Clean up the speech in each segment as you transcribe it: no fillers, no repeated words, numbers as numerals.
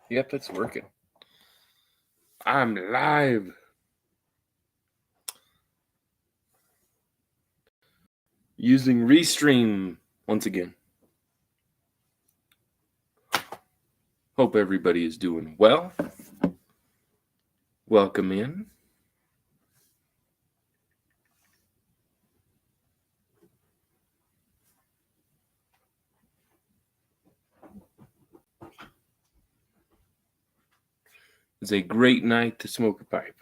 Yep, it's working. I'm live. Using Restream once again. Hope everybody is doing well. Welcome in. It's a great night to smoke a pipe.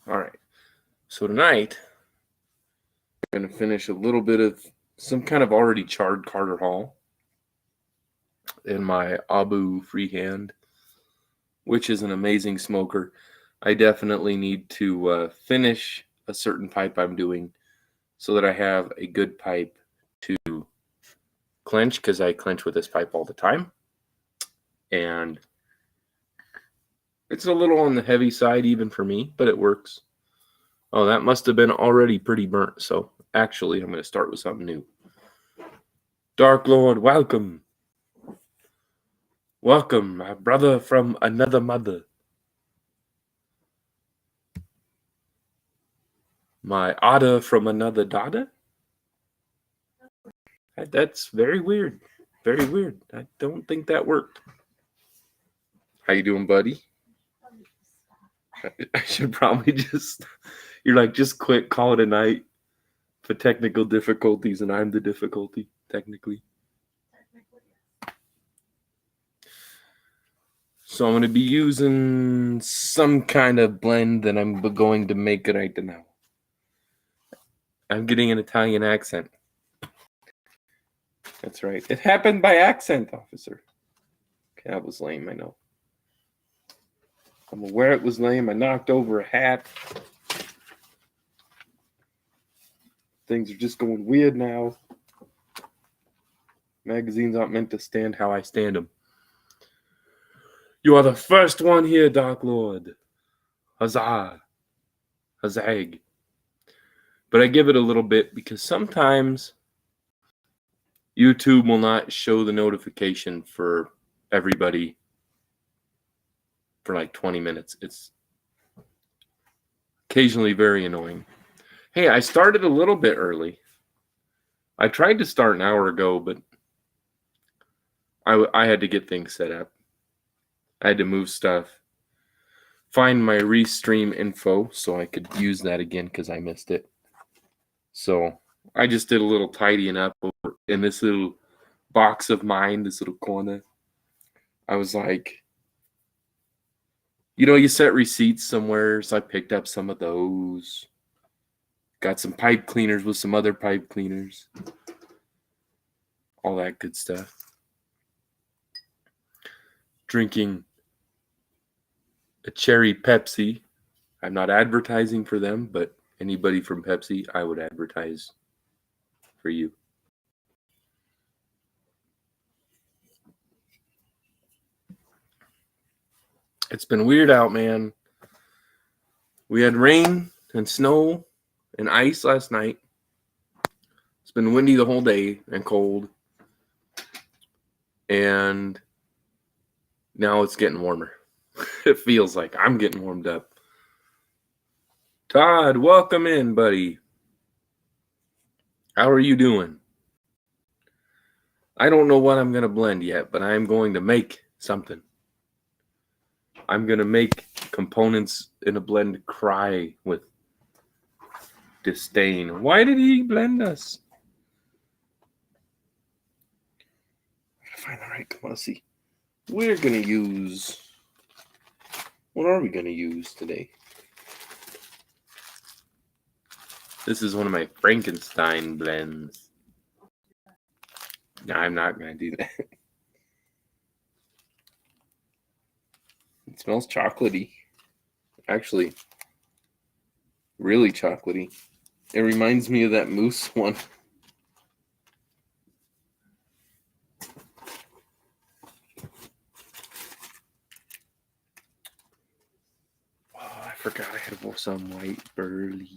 All right. So tonight, I'm going to finish a little bit of some kind of already charred Carter Hall in my Abu freehand, which is an amazing smoker. I definitely need to finish a certain pipe I'm doing so that I have a good pipe to clench, because I clench with this pipe all the time. And it's a little on the heavy side even for me, but it works. Oh, that must have been already pretty burnt. So actually, I'm going to start with something new. Dark Lord, welcome. Welcome, my brother from another mother. My otter from another daughter? That's very weird. Very weird. I don't think that worked. How you doing, buddy? I should probably just quit, call it a night for technical difficulties, and I'm the difficulty, technically. So I'm going to be using some kind of blend that I'm going to make right now. I'm getting an Italian accent. That's right. It happened by accent, officer. Okay, that was lame, I know. I'm aware it was lame. I knocked over a hat. Things are just going weird now. Magazines aren't meant to stand how I stand them. You are the first one here, Dark Lord. Huzzah. Huzzag. But I give it a little bit because sometimes YouTube will not show the notification for everybody for like 20 minutes. It's occasionally very annoying. Hey, I started a little bit early. I tried to start an hour ago, but I had to get things set up. I had to move stuff, find my Restream info so I could use that again because I missed it. So I just did a little tidying up over in this little box of mine, this little corner. I was like, you set receipts somewhere, so I picked up some of those. Got some pipe cleaners with some other pipe cleaners. All that good stuff. Drinking a cherry Pepsi. I'm not advertising for them, but anybody from Pepsi, I would advertise for you. It's been weird out, man. We had rain and snow and ice last night. It's been windy the whole day and cold. And now it's getting warmer. It feels like I'm getting warmed up. Todd, welcome in, buddy. How are you doing? I don't know what I'm going to blend yet, but I'm going to make something. I'm going to make components in a blend cry with disdain. Why did he blend us? I gotta find the right commodity. We're going to use... What are we going to use today? This is one of my Frankenstein blends. No, I'm not going to do that. It smells chocolatey. Actually, really chocolatey. It reminds me of that mousse one. forgot I had some white burley.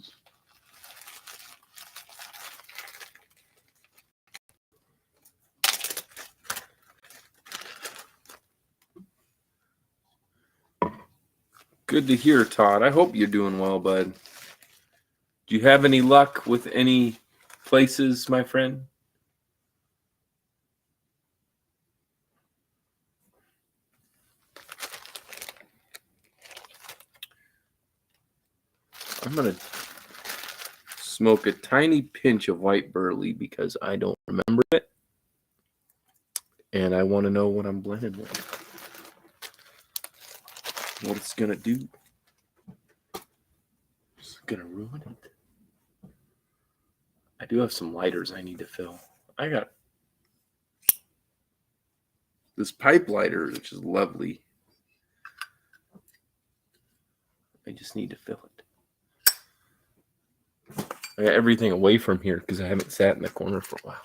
Good to hear, Todd. I hope you're doing well, bud. Do you have any luck with any places, my friend? I'm going to smoke a tiny pinch of white burley because I don't remember it. And I want to know what I'm blending with. What it's going to do. It's going to ruin it. I do have some lighters I need to fill. I got this pipe lighter, which is lovely. I just need to fill it. I got everything away from here because I haven't sat in the corner for a while.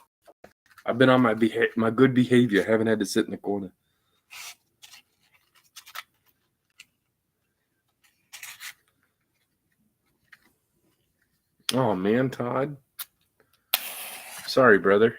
I've been on my good behavior. I haven't had to sit in the corner. Oh, man, Todd. Sorry, brother.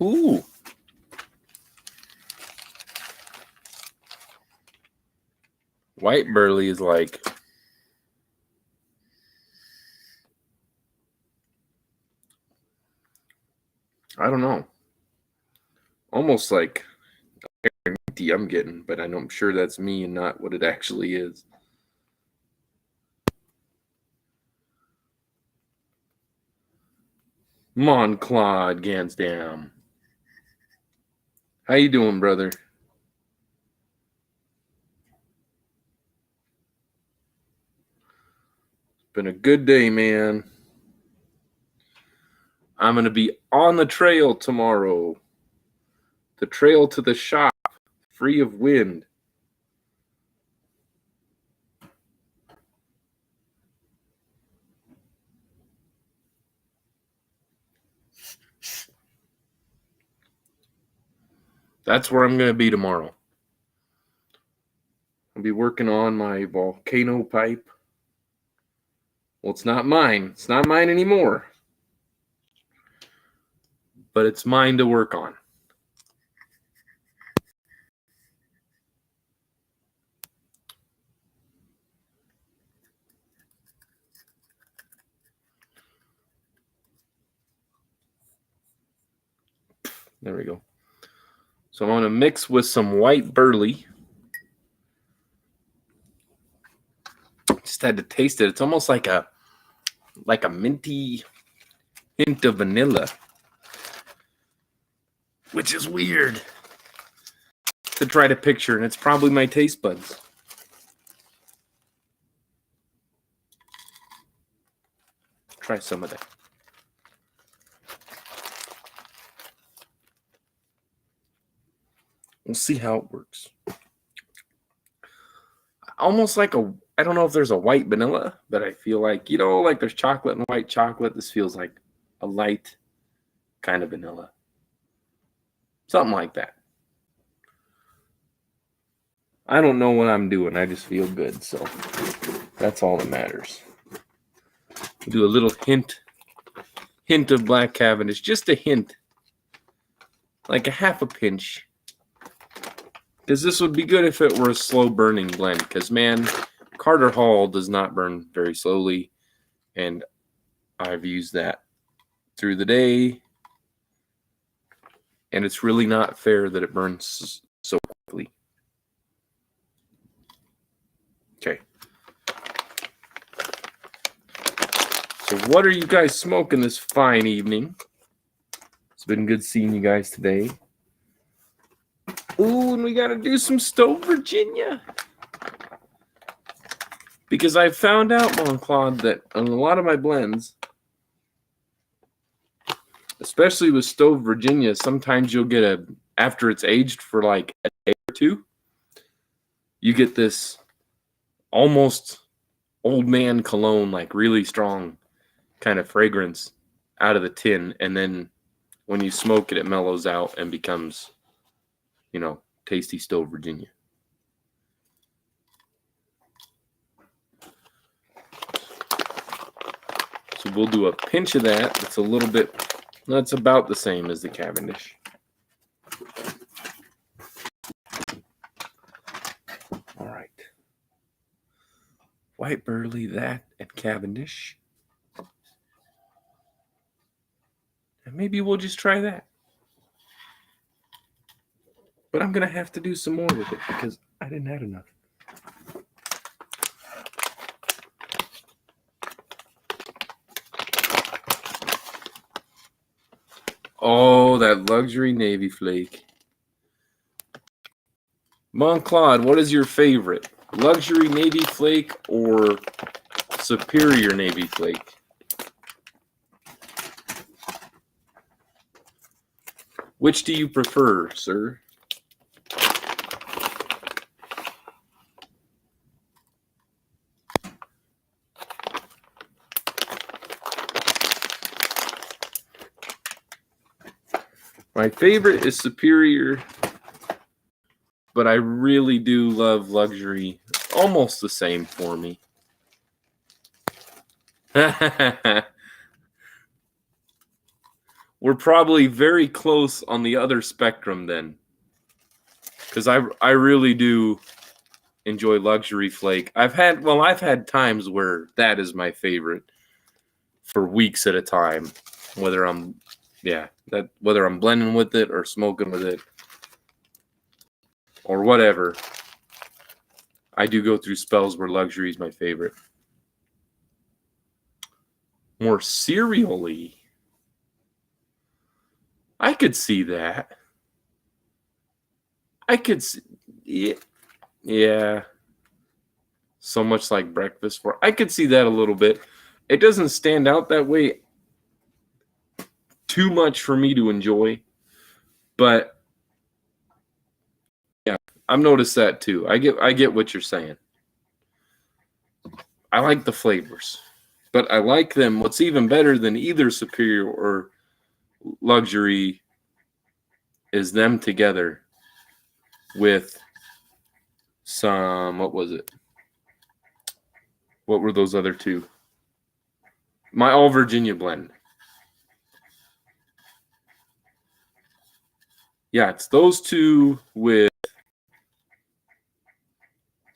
Ooh. White burley is like, I don't know, almost like minty I'm getting, but I'm sure that's me and not what it actually is. Mon Claude Gansdam. How you doing, brother? It's been a good day, man. I'm going to be on the trail tomorrow. The trail to the shop, free of wind. That's where I'm going to be tomorrow. I'll be working on my volcano pipe. Well, it's not mine. It's not mine anymore. But it's mine to work on. There we go. So I'm going to mix with some white burley. Just had to taste it. It's almost like a minty hint of vanilla, which is weird to try to picture, and it's probably my taste buds. Try some of that. We'll see how it works. Almost like I don't know if there's a white vanilla, but I feel like, like there's chocolate and white chocolate. This feels like a light kind of vanilla. Something like that. I don't know what I'm doing. I just feel good. So that's all that matters. Do a little hint of Black Cavendish. Just a hint. Like a half a pinch. Because this would be good if it were a slow burning blend. Because, man, Carter Hall does not burn very slowly. And I've used that through the day. And it's really not fair that it burns so quickly. Okay. So what are you guys smoking this fine evening? It's been good seeing you guys today. Ooh, and we got to do some Stove Virginia. Because I found out, Mon Claude, that on a lot of my blends, especially with stove Virginia, sometimes you'll get after it's aged for like a day or two, you get this almost old man cologne, like really strong kind of fragrance out of the tin. And then when you smoke it, it mellows out and becomes, tasty stove Virginia. So we'll do a pinch of that. That's a little bit, that's about the same as the Cavendish. All right. White Burley, that, and Cavendish. And maybe we'll just try that. But I'm going to have to do some more with it because I didn't have enough. Oh, that luxury Navy flake. Monclaude, what is your favorite? Luxury Navy flake or superior Navy flake? Which do you prefer, sir? My favorite is superior, but I really do love luxury. Almost the same for me. We're probably very close on the other spectrum then. Because I really do enjoy luxury flake. I've had times where that is my favorite for weeks at a time. Whether I'm blending with it or smoking with it or whatever. I do go through spells where luxury is my favorite. More cereal-y. I could see that. I could see, yeah. So much like breakfast for. I could see that a little bit. It doesn't stand out that way too much for me to enjoy, but yeah, I've noticed that too. I get what you're saying. I like the flavors, but I like them. What's even better than either superior or luxury is them together with some, what was it? What were those other two? My All Virginia blend. Yeah, it's those two with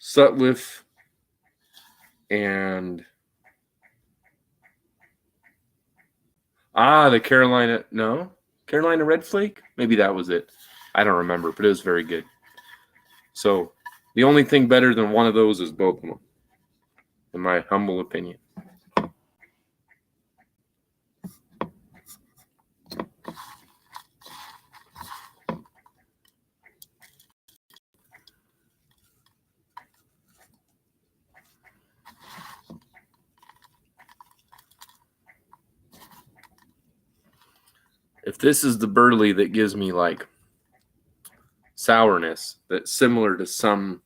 Sutliff and the Carolina Red Flake? Maybe that was it. I don't remember, but it was very good. So the only thing better than one of those is both of them, in my humble opinion. If this is the Burley that gives me like sourness that's similar to some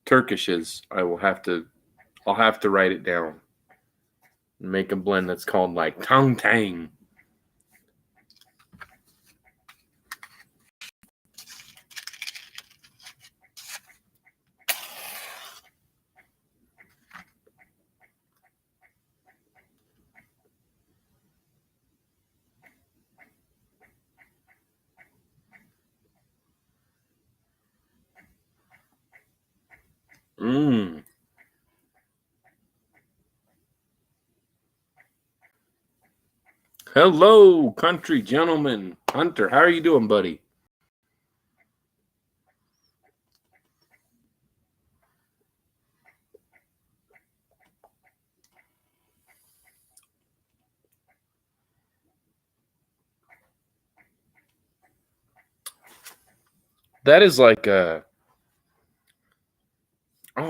Turkishes, I'll have to write it down and make a blend that's called like Tang Tang. Hello, country gentleman. Hunter, how are you doing, buddy? That is like oh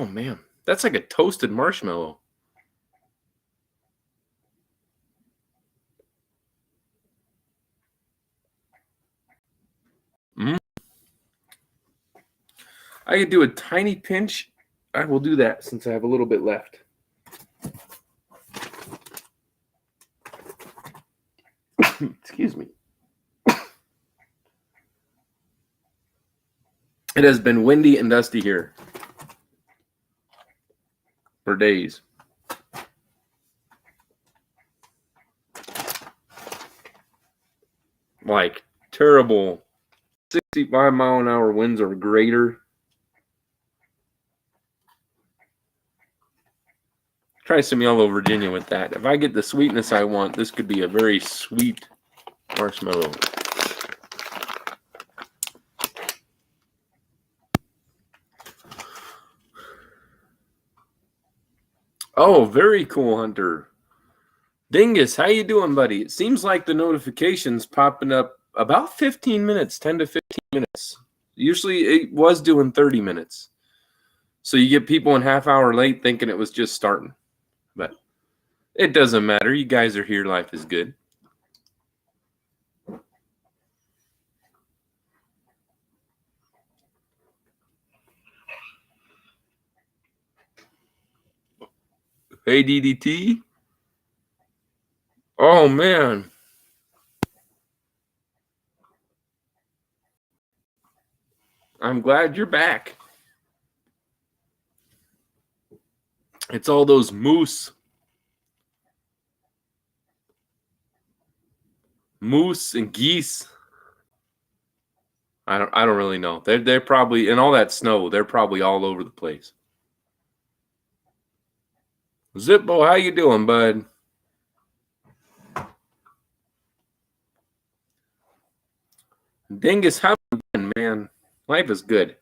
man, that's like a toasted marshmallow. I could do a tiny pinch. I will do that since I have a little bit left. Excuse me. It has been windy and dusty here for days. Like terrible 65-mile-an-hour winds or greater. Try some yellow Virginia with that. If I get the sweetness I want, this could be a very sweet marshmallow. Oh, very cool, Hunter. Dingus, how you doing, buddy? It seems like the notifications popping up about 15 minutes, 10 to 15 minutes. Usually it was doing 30 minutes. So you get people in half hour late thinking it was just starting. But it doesn't matter. You guys are here. Life is good. Hey, DDT. Oh, man. I'm glad you're back. It's all those moose and geese. I don't really know. They're probably in all that snow. They're probably all over the place. Zippo, how you doing, bud? Dingus, how you been, man? Life is good.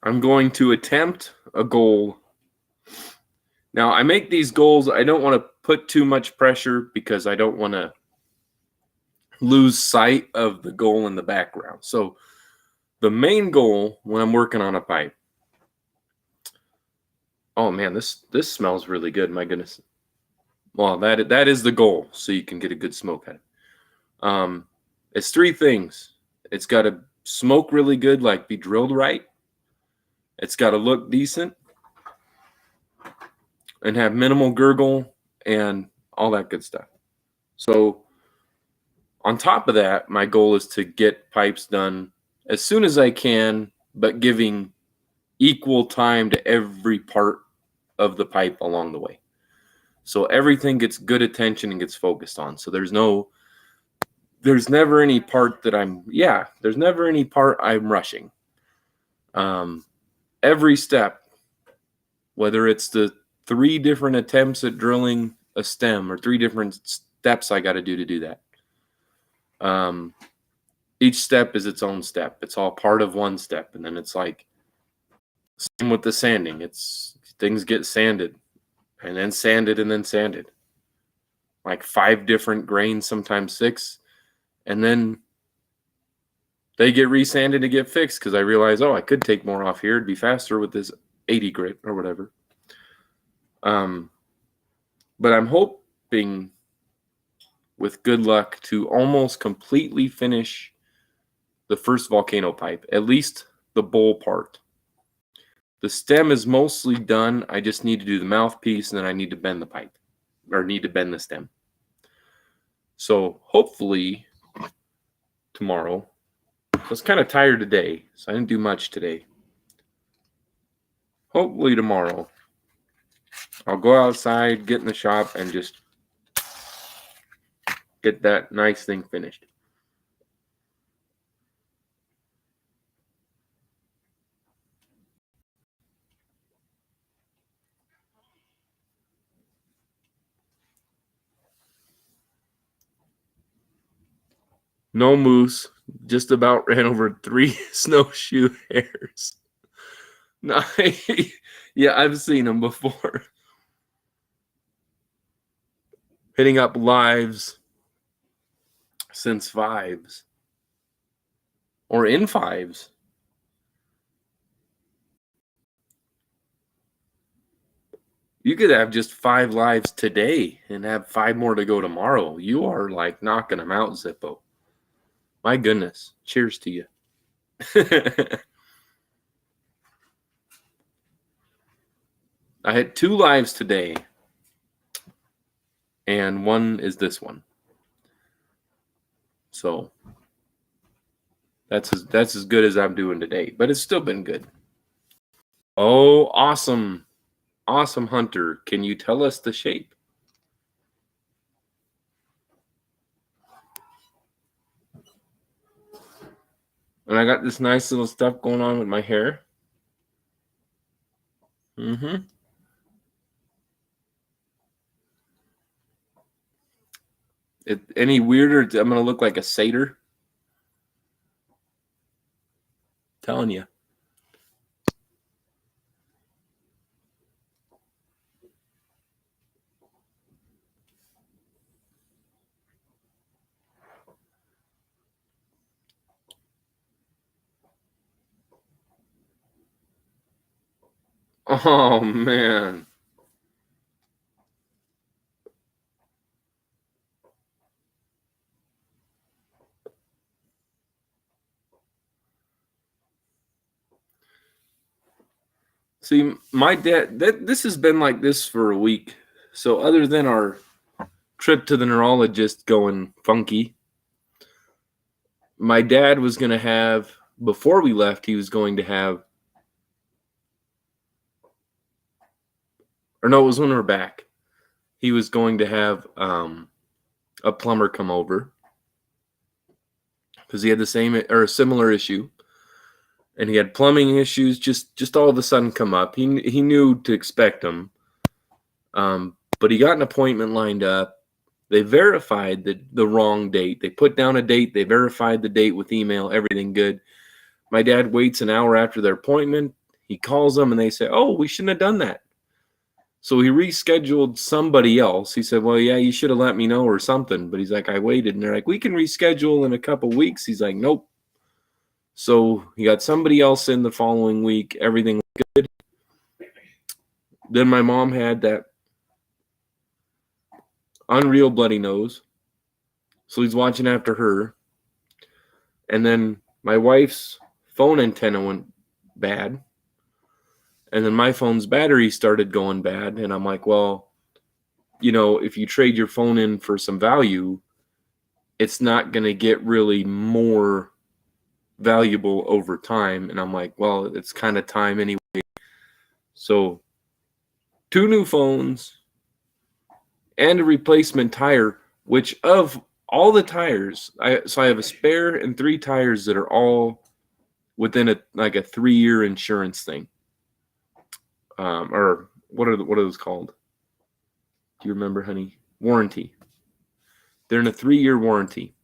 I'm going to attempt a goal. Now, I make these goals. I don't want to put too much pressure because I don't want to lose sight of the goal in the background. So the main goal when I'm working on a pipe. Oh, man, this smells really good. My goodness. Well, that is the goal, so you can get a good smoke at it. It's three things. It's got to smoke really good, like be drilled right. It's got to look decent and have minimal gurgle and all that good stuff. So on top of that, my goal is to get pipes done as soon as I can, but giving equal time to every part of the pipe along the way. So everything gets good attention and gets focused on. So there's never any part that there's never any part I'm rushing. Every step, whether it's the 3 different attempts at drilling a stem or 3 different steps I got to do that. Each step is its own step. It's all part of one step. And then it's like, same with the sanding. Things get sanded and then sanded and then sanded. Like 5 different grains, sometimes 6. And then they get resanded to get fixed because I realize, I could take more off here. It'd be faster with this 80 grit or whatever. But I'm hoping, with good luck, to almost completely finish the first volcano pipe, at least the bowl part. The stem is mostly done. I just need to do the mouthpiece, and then I need to bend the pipe, or need to bend the stem. So hopefully tomorrow. I was kind of tired today, so I didn't do much today. Hopefully tomorrow I'll go outside, get in the shop, and just get that nice thing finished. No moose. Just about ran over 3 snowshoe hares. No, yeah, I've seen them before. Hitting up lives since 5s. Or in 5s. You could have just 5 lives today and have 5 more to go tomorrow. You are like knocking them out, Zippo. My goodness. Cheers to you. I had 2 lives today, and one is this one. So that's as good as I'm doing today, but it's still been good. Oh, awesome. Awesome hunter. Can you tell us the shape? And I got this nice little stuff going on with my hair. Mm-hmm. Any weirder, I'm going to look like a satyr. Telling you. Oh, man. See, my dad, this has been like this for a week. So, other than our trip to the neurologist going funky, my dad was going to have, before we left, he was going to have, or no, it was when we were back. He was going to have a plumber come over because he had the same or a similar issue. And he had plumbing issues just all of a sudden come up. He knew to expect them, but he got an appointment lined up. They verified the wrong date. They put down a date. They verified the date with email. Everything good. My dad waits an hour after their appointment. He calls them and they say, "Oh, we shouldn't have done that." So he rescheduled somebody else. He said, "Well, yeah, you should have let me know or something." But he's like, "I waited." And they're like, "We can reschedule in a couple weeks." He's like, "Nope." So he got somebody else in the following week. Everything was good. Then my mom had that unreal bloody nose. So he's watching after her. And then my wife's phone antenna went bad. And then my phone's battery started going bad. And I'm like, well, if you trade your phone in for some value, it's not going to get really more valuable over time. And I'm like, well, it's kind of time anyway. So 2 new phones and a replacement tire, which of all the tires, I have a spare and 3 tires that are all within a 3-year insurance thing. Or what are those called? Do you remember, honey? Warranty. They're in a 3-year warranty.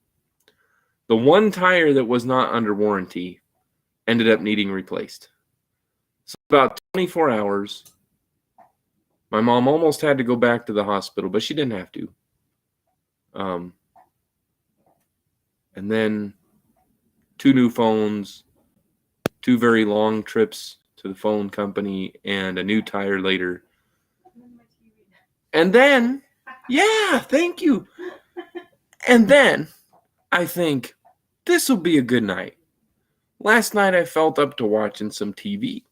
The one tire that was not under warranty ended up needing replaced. So about 24 hours, my mom almost had to go back to the hospital, but she didn't have to. And then 2 new phones, 2 very long trips to the phone company, and a new tire later. And then, yeah, thank you. And then I think this will be a good night. Last night I felt up to watching some TV.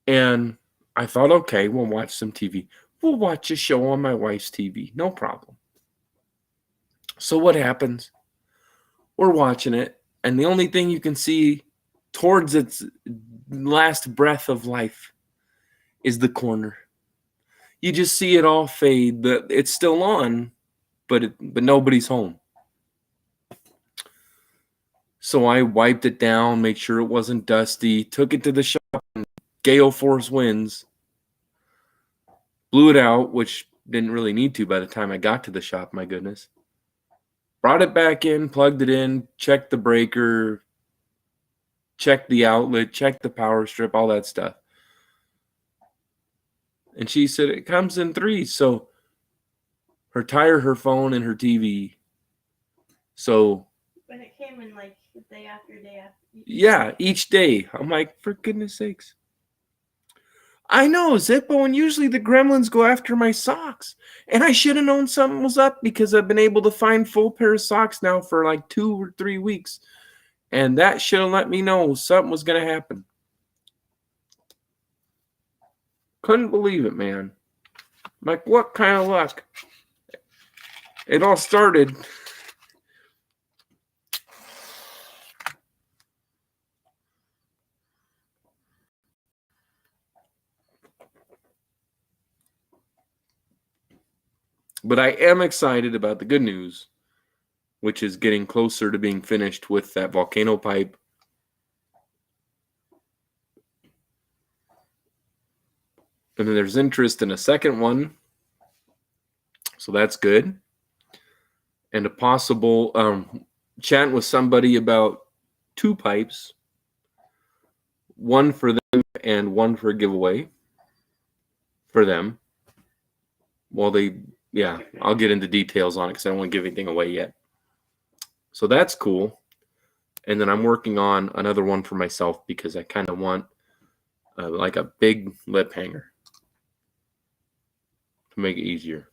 And I thought, okay, we'll watch some TV. We'll watch a show on my wife's TV. No problem. So what happens? We're watching it, and the only thing you can see towards its last breath of life is the corner. You just see it all fade. It's still on, but nobody's home. So I wiped it down, made sure it wasn't dusty, took it to the shop, and gale force winds blew it out, which didn't really need to by the time I got to the shop, my goodness. Brought it back in, plugged it in, checked the breaker, checked the outlet, checked the power strip, all that stuff. And she said it comes in 3. So her tire, her phone, and her TV. So. But it came in like day after day after. Yeah, each day. I'm like, for goodness sakes. I know, Zippo, and usually the gremlins go after my socks. And I should have known something was up because I've been able to find full pair of socks now for like 2 or 3 weeks. And that should have let me know something was going to happen. Couldn't believe it, man. Like, what kind of luck? It all started. But I am excited about the good news, which is getting closer to being finished with that volcano pipe. And then there's interest in a second one. So that's good. And a possible chat with somebody about 2 pipes, one for them and one for a giveaway for them. Well, I'll get into details on it because I don't want to give anything away yet. So that's cool. And then I'm working on another one for myself because I kind of want like a big lip hanger to make it easier.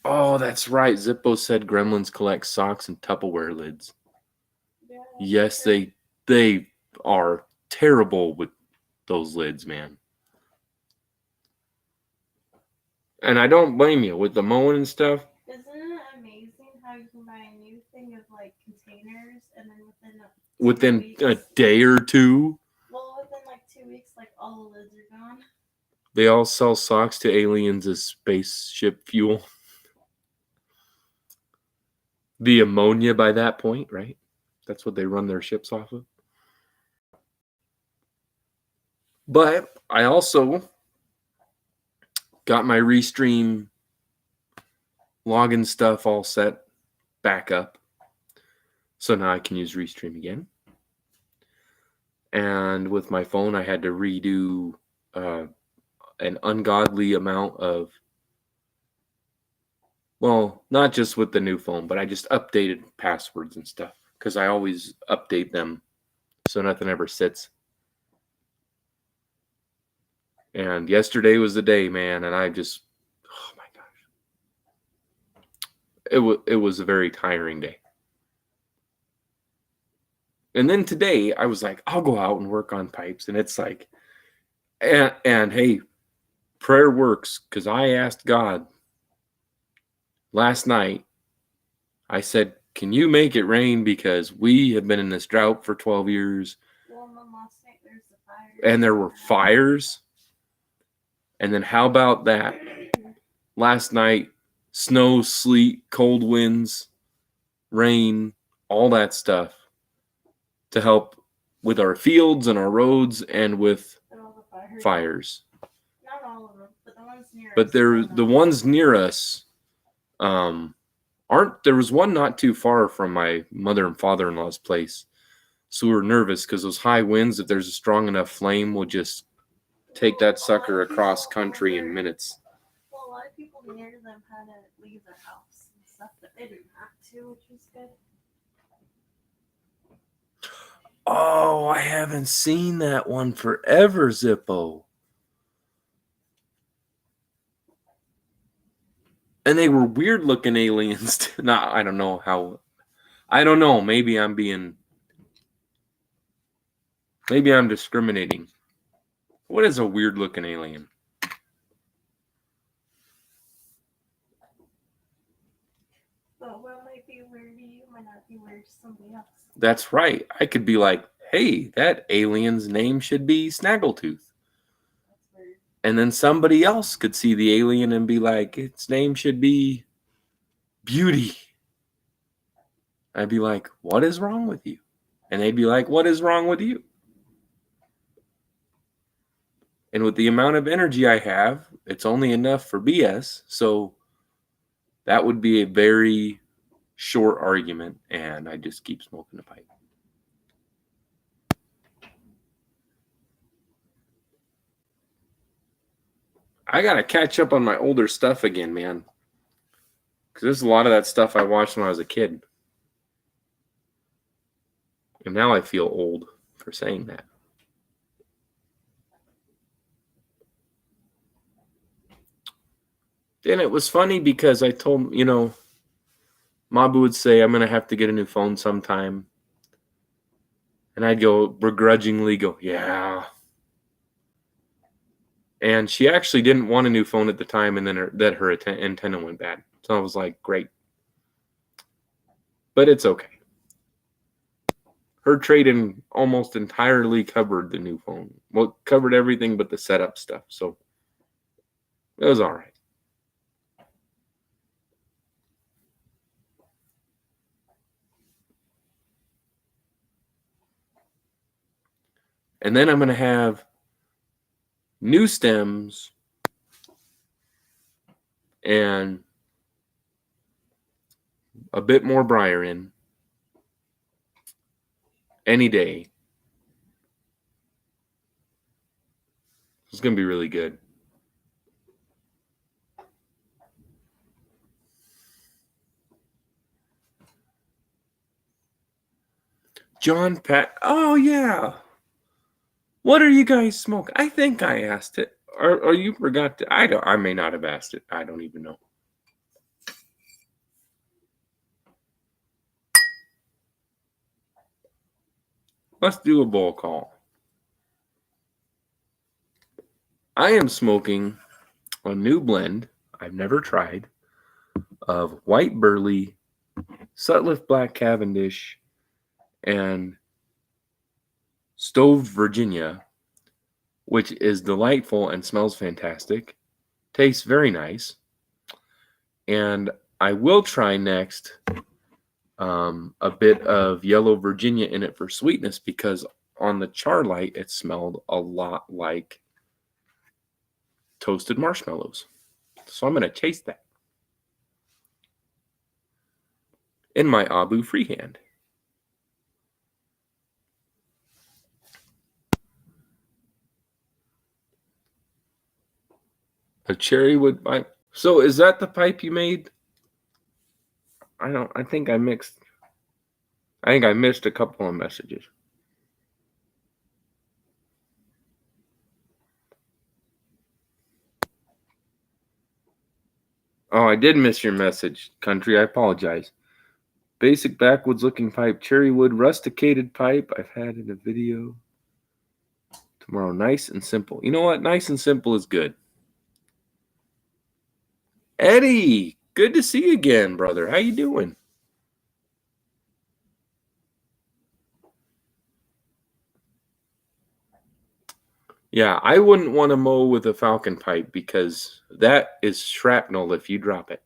Oh, that's right. Zippo said gremlins collect socks and Tupperware lids. Yeah, Yes, they are terrible with those lids, man. And I don't blame you with the mowing and stuff. Isn't it amazing how you can buy a new thing of like containers and then Within 2 a weeks, day or two, well, within like 2 weeks, like all the lids are gone. they all sell socks to aliens as spaceship fuel. The ammonia by that point, right? That's what they run their ships off of. But I also got my Restream login stuff all set back up. So now I can use Restream again. And with my phone, I had to redo an ungodly amount of, well, not just with the new phone, but I just updated passwords and stuff because I always update them so nothing ever sits. And yesterday was the day, man, and I just, oh my gosh. It was a very tiring day. And then today I was like, I'll go out and work on pipes. And it's like, and hey, prayer works because I asked God last night. I said, can you make it rain? Because we have been in this drought for 12 years. Well, and then last night there's the fire. And there were fires. And then how about that? Last night, snow, sleet, cold winds, rain, all that stuff to help with our fields and our roads and with fires. Not all of them, but the ones near us. But the ones near us aren't. There was one not too far from my mother and father-in-law's place. So we were nervous because those high winds, if there's a strong enough flame, will just take that sucker across country in minutes. Well, a lot of people near them had to leave their house and stuff, but they didn't have to, which was good. Oh, I haven't seen that one forever, Zippo. And they were weird looking aliens. I don't know how. I don't know. Maybe I'm discriminating. What is a weird looking alien? But what might be weird to you might not be weird to somebody else. That's right. I could be like, hey, that alien's name should be Snaggletooth. That's weird. And then somebody else could see the alien and be like, its name should be Beauty. I'd be like, what is wrong with you? And they'd be like, what is wrong with you? And with the amount of energy I have, it's only enough for BS. So that would be a very short argument. And I just keep smoking the pipe. I got to catch up on my older stuff again, man. Because there's a lot of that stuff I watched when I was a kid. And now I feel old for saying that. And it was funny because I told, Mabu would say, I'm going to have to get a new phone sometime. And I'd go begrudgingly go, yeah. And she actually didn't want a new phone at the time, and then her antenna went bad. So I was like, great. But it's okay. Her trade-in almost entirely covered the new phone. Well, covered everything but the setup stuff. So it was all right. And then I'm going to have new stems and a bit more briar in any day. It's going to be really good. John Pat. Oh, yeah. What are you guys smoking? I think I asked it. Or you forgot to. I may not have asked it. I don't even know. Let's do a bowl call. I am smoking a new blend I've never tried of white burley, Sutliff Black Cavendish, and Stoved Virginia, which is delightful and smells fantastic. Tastes very nice. And I will try next a bit of yellow Virginia in it for sweetness, because on the char light it smelled a lot like toasted marshmallows. So I'm going to taste that in my Abu freehand. A cherry wood pipe. So is that the pipe you made? I think I missed a couple of messages. Oh, I did miss your message, country. I apologize. Basic backwoods looking pipe, cherry wood, rusticated pipe. I've had in a video. Tomorrow, nice and simple. You know what? Nice and simple is good. Eddie, good to see you again, brother. How you doing? Yeah, I wouldn't want to mow with a falcon pipe because that is shrapnel if you drop it.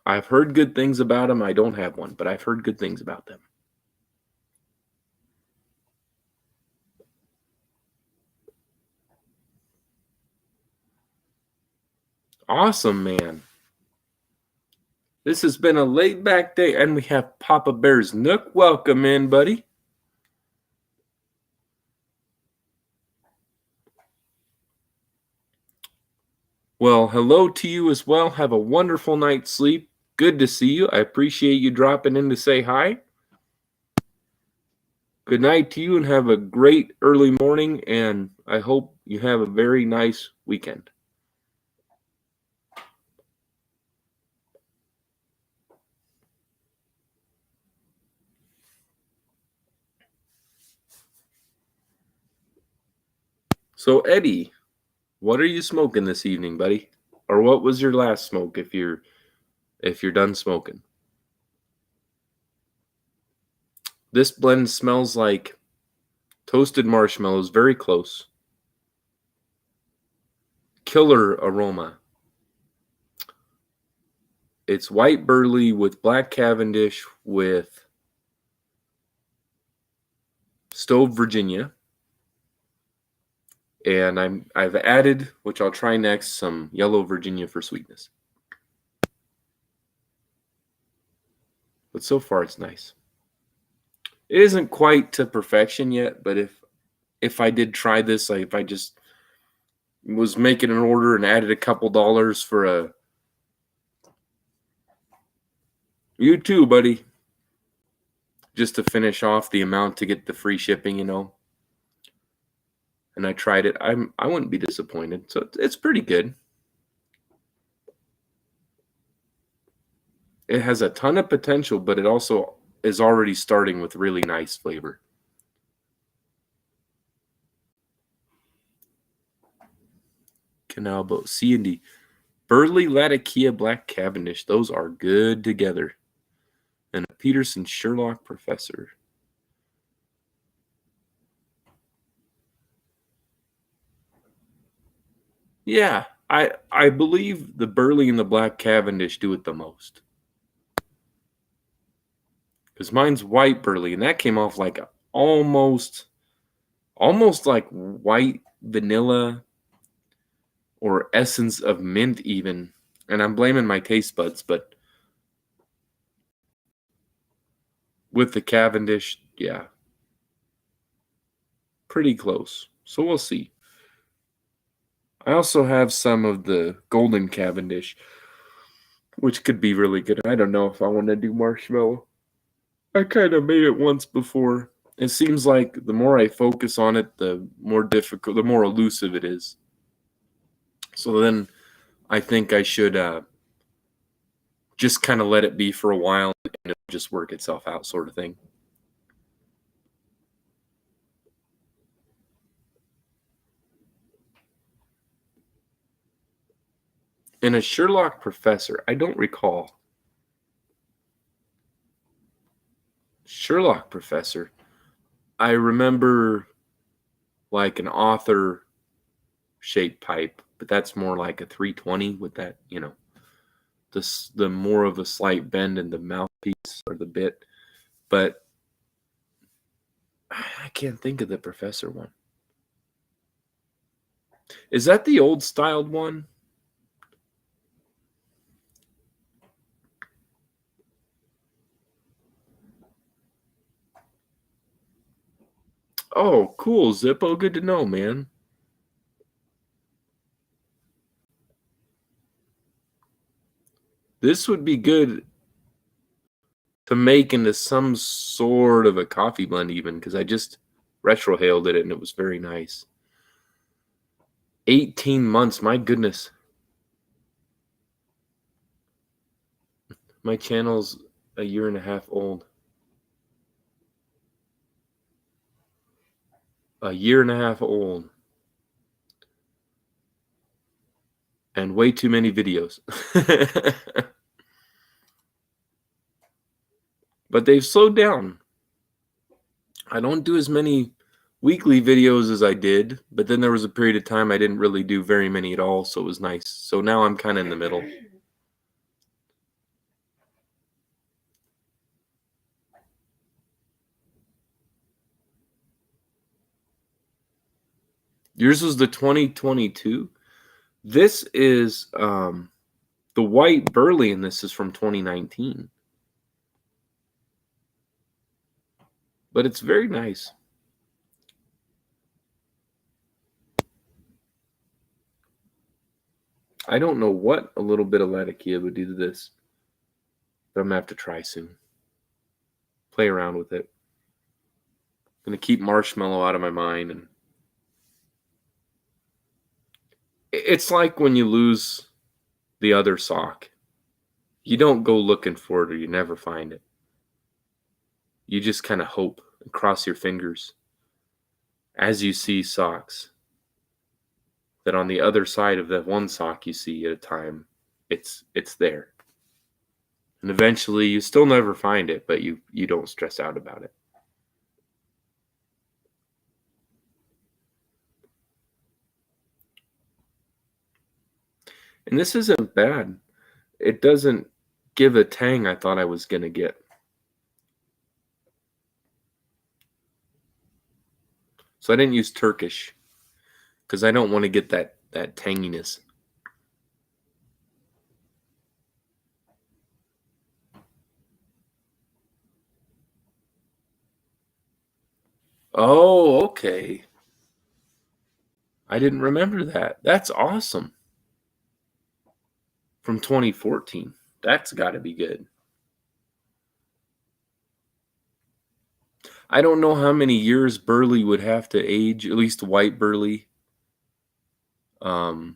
I've heard good things about them. I don't have one, but I've heard good things about them. Awesome, man. This has been a laid back day, and we have Papa Bear's Nook. Welcome in, buddy. Well, hello to you as well. Have a wonderful night's sleep. Good to see you. I appreciate you dropping in to say hi. Good night to you, and have a great early morning, and I hope you have a very nice weekend. So, Eddie, what are you smoking this evening, buddy? Or what was your last smoke if you're done smoking? This blend smells like toasted marshmallows, very close. Killer aroma. It's white burley with black Cavendish with Stove Virginia. And I've added, which I'll try next, some yellow Virginia for sweetness. But so far it's nice. It isn't quite to perfection yet, but if I did try this, like if I just was making an order and added a couple dollars for a you too, buddy, just to finish off the amount to get the free shipping, and I tried it, I wouldn't be disappointed. So it's pretty good. It has a ton of potential, but it also is already starting with really nice flavor. Canal boat C and D. Burley Latakia Black Cavendish. Those are good together. And a Peterson Sherlock Professor. Yeah, I believe the Burley and the Black Cavendish do it the most. Because mine's white Burley, and that came off like almost like white vanilla or essence of mint even. And I'm blaming my taste buds, but with the Cavendish, yeah, pretty close. So we'll see. I also have some of the Golden Cavendish, which could be really good. I don't know if I want to do marshmallow. I kind of made it once before. It seems like the more I focus on it, the more difficult, the more elusive it is. So then I think I should just kind of let it be for a while and it'll just work itself out, sort of thing. And a Sherlock Professor, I don't recall. Sherlock Professor. I remember like an author shaped pipe, but that's more like a 320 with that, the more of a slight bend in the mouthpiece or the bit. But I can't think of the Professor one. Is that the old styled one? Oh, cool, Zippo. Good to know, man. This would be good to make into some sort of a coffee blend even, because I just retrohaled it and it was very nice. 18 months, my goodness. My channel's a year and a half old. A year and a half old. And way too many videos. But they've slowed down. I don't do as many weekly videos as I did, but then there was a period of time I didn't really do very many at all, so it was nice. So now I'm kind of in the middle. Yours was the 2022. This is the white Burley, and this is from 2019. But it's very nice. I don't know what a little bit of Latakia would do to this, but I'm going to have to try soon. Play around with it. I'm going to keep marshmallow out of my mind. And it's like when you lose the other sock. You don't go looking for it or you never find it. You just kind of hope and cross your fingers as you see socks that on the other side of that one sock you see at a time, it's there. And eventually you still never find it, but you don't stress out about it. And this isn't bad. It doesn't give a tang I thought I was going to get. So I didn't use Turkish because I don't want to get that tanginess. Oh, okay. I didn't remember that. That's awesome. From 2014. That's got to be good. I don't know how many years burley would have to age, at least white burley, to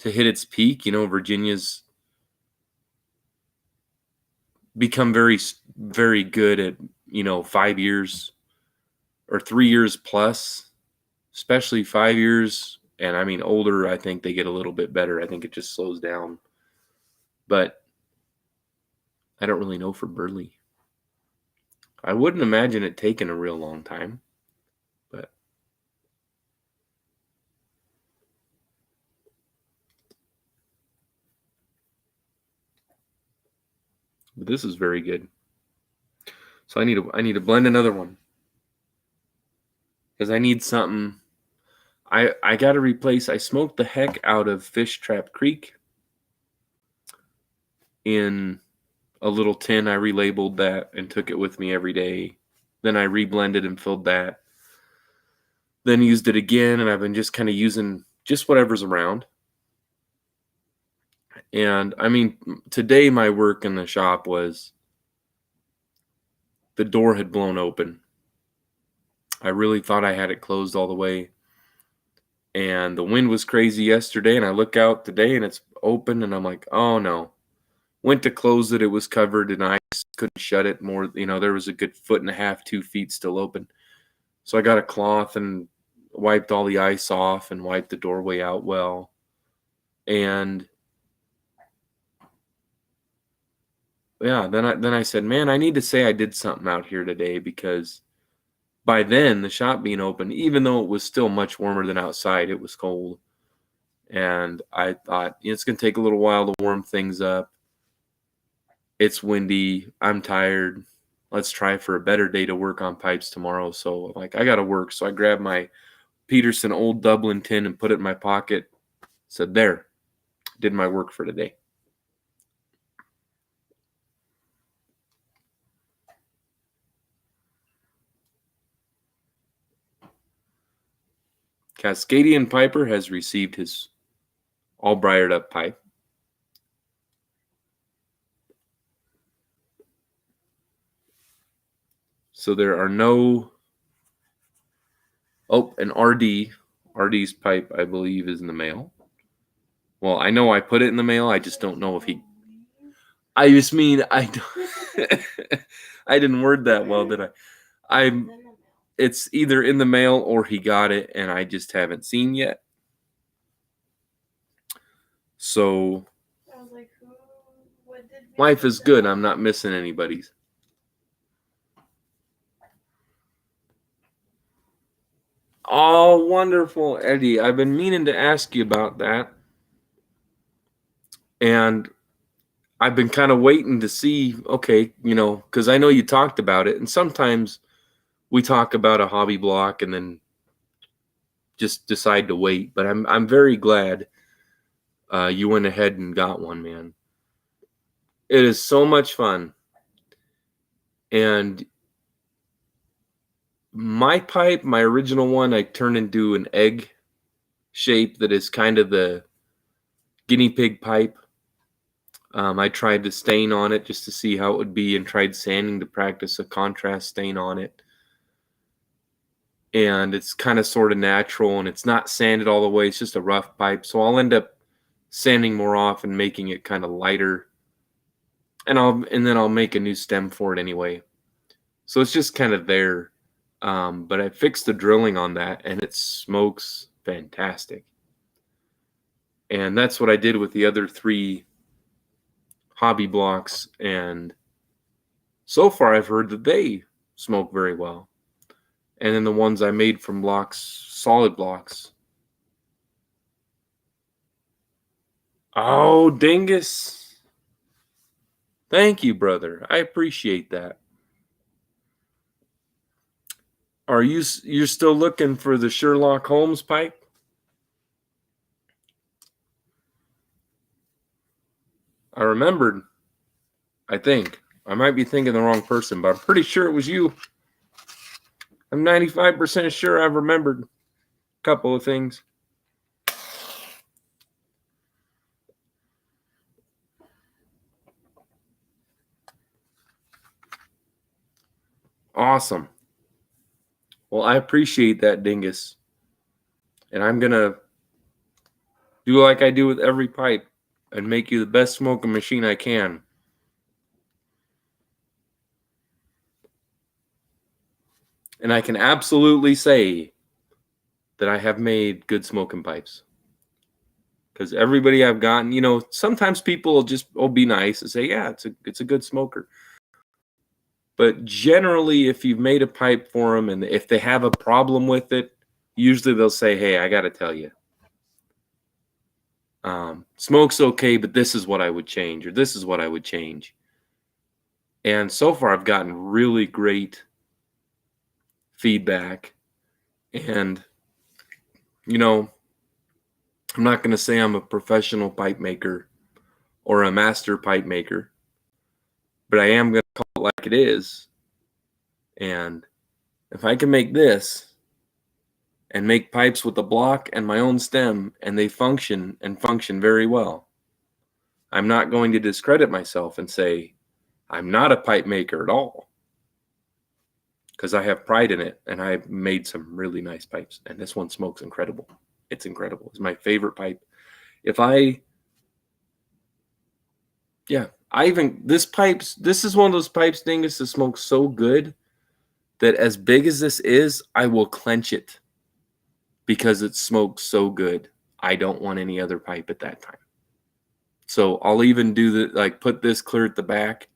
hit its peak. Virginia's become very, very good at, 5 years or 3 years plus, especially 5 years. And I mean, older, I think they get a little bit better. I think it just slows down. But I don't really know for burley. I wouldn't imagine it taking a real long time. But this is very good. So I need to blend another one. Because I need something. I got to replace. I smoked the heck out of Fish Trap Creek in a little tin. I relabeled that and took it with me every day. Then I reblended and filled that. Then used it again, and I've been just kind of using just whatever's around. And I mean, today my work in the shop was the door had blown open. I really thought I had it closed all the way. And the wind was crazy yesterday, and I look out today and it's open, and I'm like, oh no. Went to close it, it was covered in ice, couldn't shut it more. There was a good 1.5 2 feet still open. So I got a cloth and wiped all the ice off and wiped the doorway out well. And yeah, then I said, man, I need to say I did something out here today, because by then the shop being open, even though it was still much warmer than outside, it was cold. And I thought, it's going to take a little while to warm things up. It's windy. I'm tired. Let's try for a better day to work on pipes tomorrow. So I got to work. So I grabbed my Peterson Old Dublin tin and put it in my pocket. Said, there, did my work for today. Cascadian Piper has received his all Briar'd up pipe. So there are no. Oh, an RD. RD's pipe, I believe, is in the mail. Well, I know I put it in the mail. I just don't know if he. I just mean I don't. I didn't word that well, did I? It's either in the mail or he got it, and I just haven't seen yet. So I was like, what did life is good. I'm not missing anybody's. Oh, wonderful, Eddie. I've been meaning to ask you about that. And I've been kind of waiting to see, okay, because I know you talked about it. And sometimes we talk about a hobby block and then just decide to wait. But I'm very glad you went ahead and got one, man. It is so much fun. And my pipe, my original one, I turned into an egg shape that is kind of the guinea pig pipe. I tried to stain on it just to see how it would be, and tried sanding to practice a contrast stain on it. And it's kind of sort of natural, and it's not sanded all the way. It's just a rough pipe. So I'll end up sanding more off and making it kind of lighter. And then I'll make a new stem for it anyway. So it's just kind of there. But I fixed the drilling on that, and it smokes fantastic. And that's what I did with the other 3 hobby blocks. And so far I've heard that they smoke very well. And then the ones I made from blocks, solid blocks. Oh, dingus. Thank you, brother. I appreciate that. You're still looking for the Sherlock Holmes pipe? I remembered. I think. I might be thinking the wrong person, but I'm pretty sure it was you. I'm 95% sure I've remembered a couple of things. Oh, Awesome. Well, I appreciate that, Dingus. And I'm going to do like I do with every pipe and make you the best smoking machine I can. And I can absolutely say that I have made good smoking pipes. Because everybody I've gotten, you know, sometimes people will be nice and say, yeah, it's a good smoker. But generally, if you've made a pipe for them and if they have a problem with it, usually they'll say, hey, I got to tell you, smoke's okay, but this is what I would change, or this is what I would change. And so far, I've gotten really great feedback. And, you know, I'm not going to say I'm a professional pipe maker or a master pipe maker, but I am going to call it like it is. And if I can make this and make pipes with a block and my own stem, and they function and function very well, I'm not going to discredit myself and say I'm not a pipe maker at all, because I have pride in it, and I've made some really nice pipes, and this one smokes incredible. It's incredible. It's my favorite pipe. This is one of those pipes, Dingus, that smokes so good that as big as this is, I will clench it because it smokes so good. I don't want any other pipe at that time. So I'll even do put this clear at the back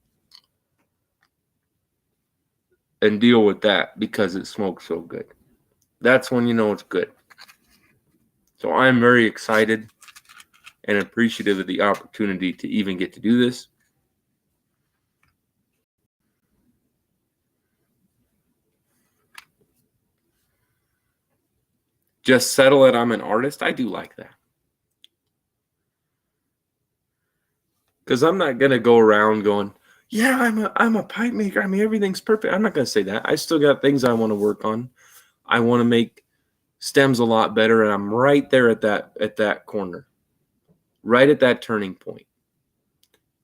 and deal with that because it smokes so good. That's when you know it's good. So I'm very excited and appreciative of the opportunity to even get to do this. Just settle it, I'm an artist. I do like that. Because I'm not going to go around going, yeah, I'm a pipe maker. I mean, everything's perfect. I'm not going to say that. I still got things I want to work on. I want to make stems a lot better, and I'm right there at that corner, right at that turning point.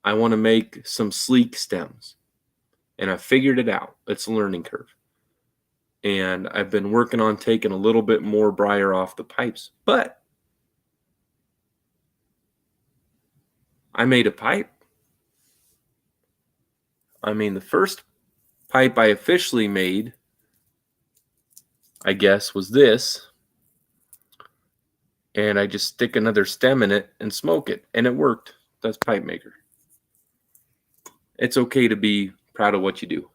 I want to make some sleek stems, and I figured it out. It's a learning curve. And I've been working on taking a little bit more briar off the pipes. But I made a pipe. I mean, the first pipe I officially made, I guess, was this. And I just stick another stem in it and smoke it. And it worked. That's pipe maker. It's okay to be proud of what you do.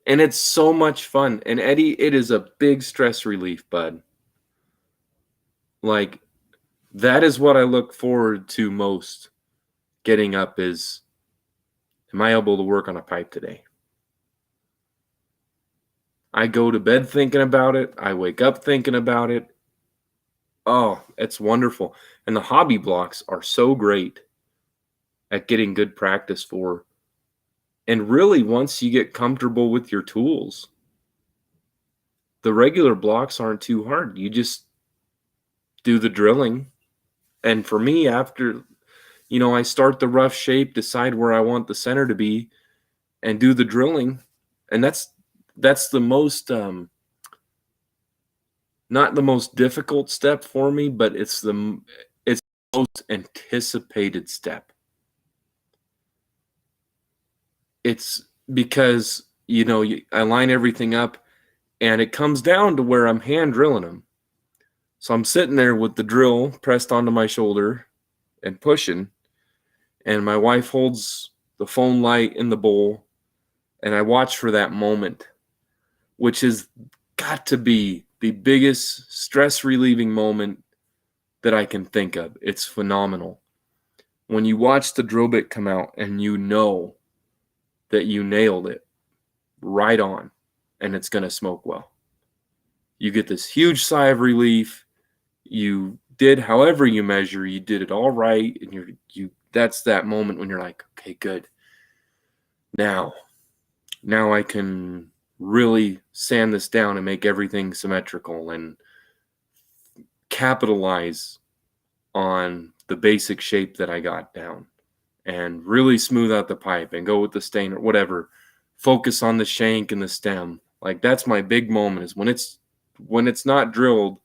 And it's so much fun. And Eddie, it is a big stress relief, bud. Like, that is what I look forward to most getting up is, am I able to work on a pipe today? I go to bed thinking about it. I wake up thinking about it. Oh, it's wonderful. And the hobby blocks are so great at getting good practice for. And really, once you get comfortable with your tools, the regular blocks aren't too hard. You just do the drilling. And for me, after, I start the rough shape, decide where I want the center to be, and do the drilling. And that's the most, not the most difficult step for me, but it's the most anticipated step. It's because, I line everything up and it comes down to where I'm hand drilling them. So I'm sitting there with the drill pressed onto my shoulder and pushing, and my wife holds the phone light in the bowl, and I watch for that moment, which has got to be the biggest stress relieving moment that I can think of. It's phenomenal. When you watch the drill bit come out and you know that you nailed it right on and it's going to smoke well. You get this huge sigh of relief. You did however you measure, you did it all right, and that's that moment when you're like, okay, good. Now I can really sand this down and make everything symmetrical and capitalize on the basic shape that I got down. and really smooth out the pipe and go with the stain or whatever. Focus on the shank and the stem. Like that's my big moment is when it's not drilled,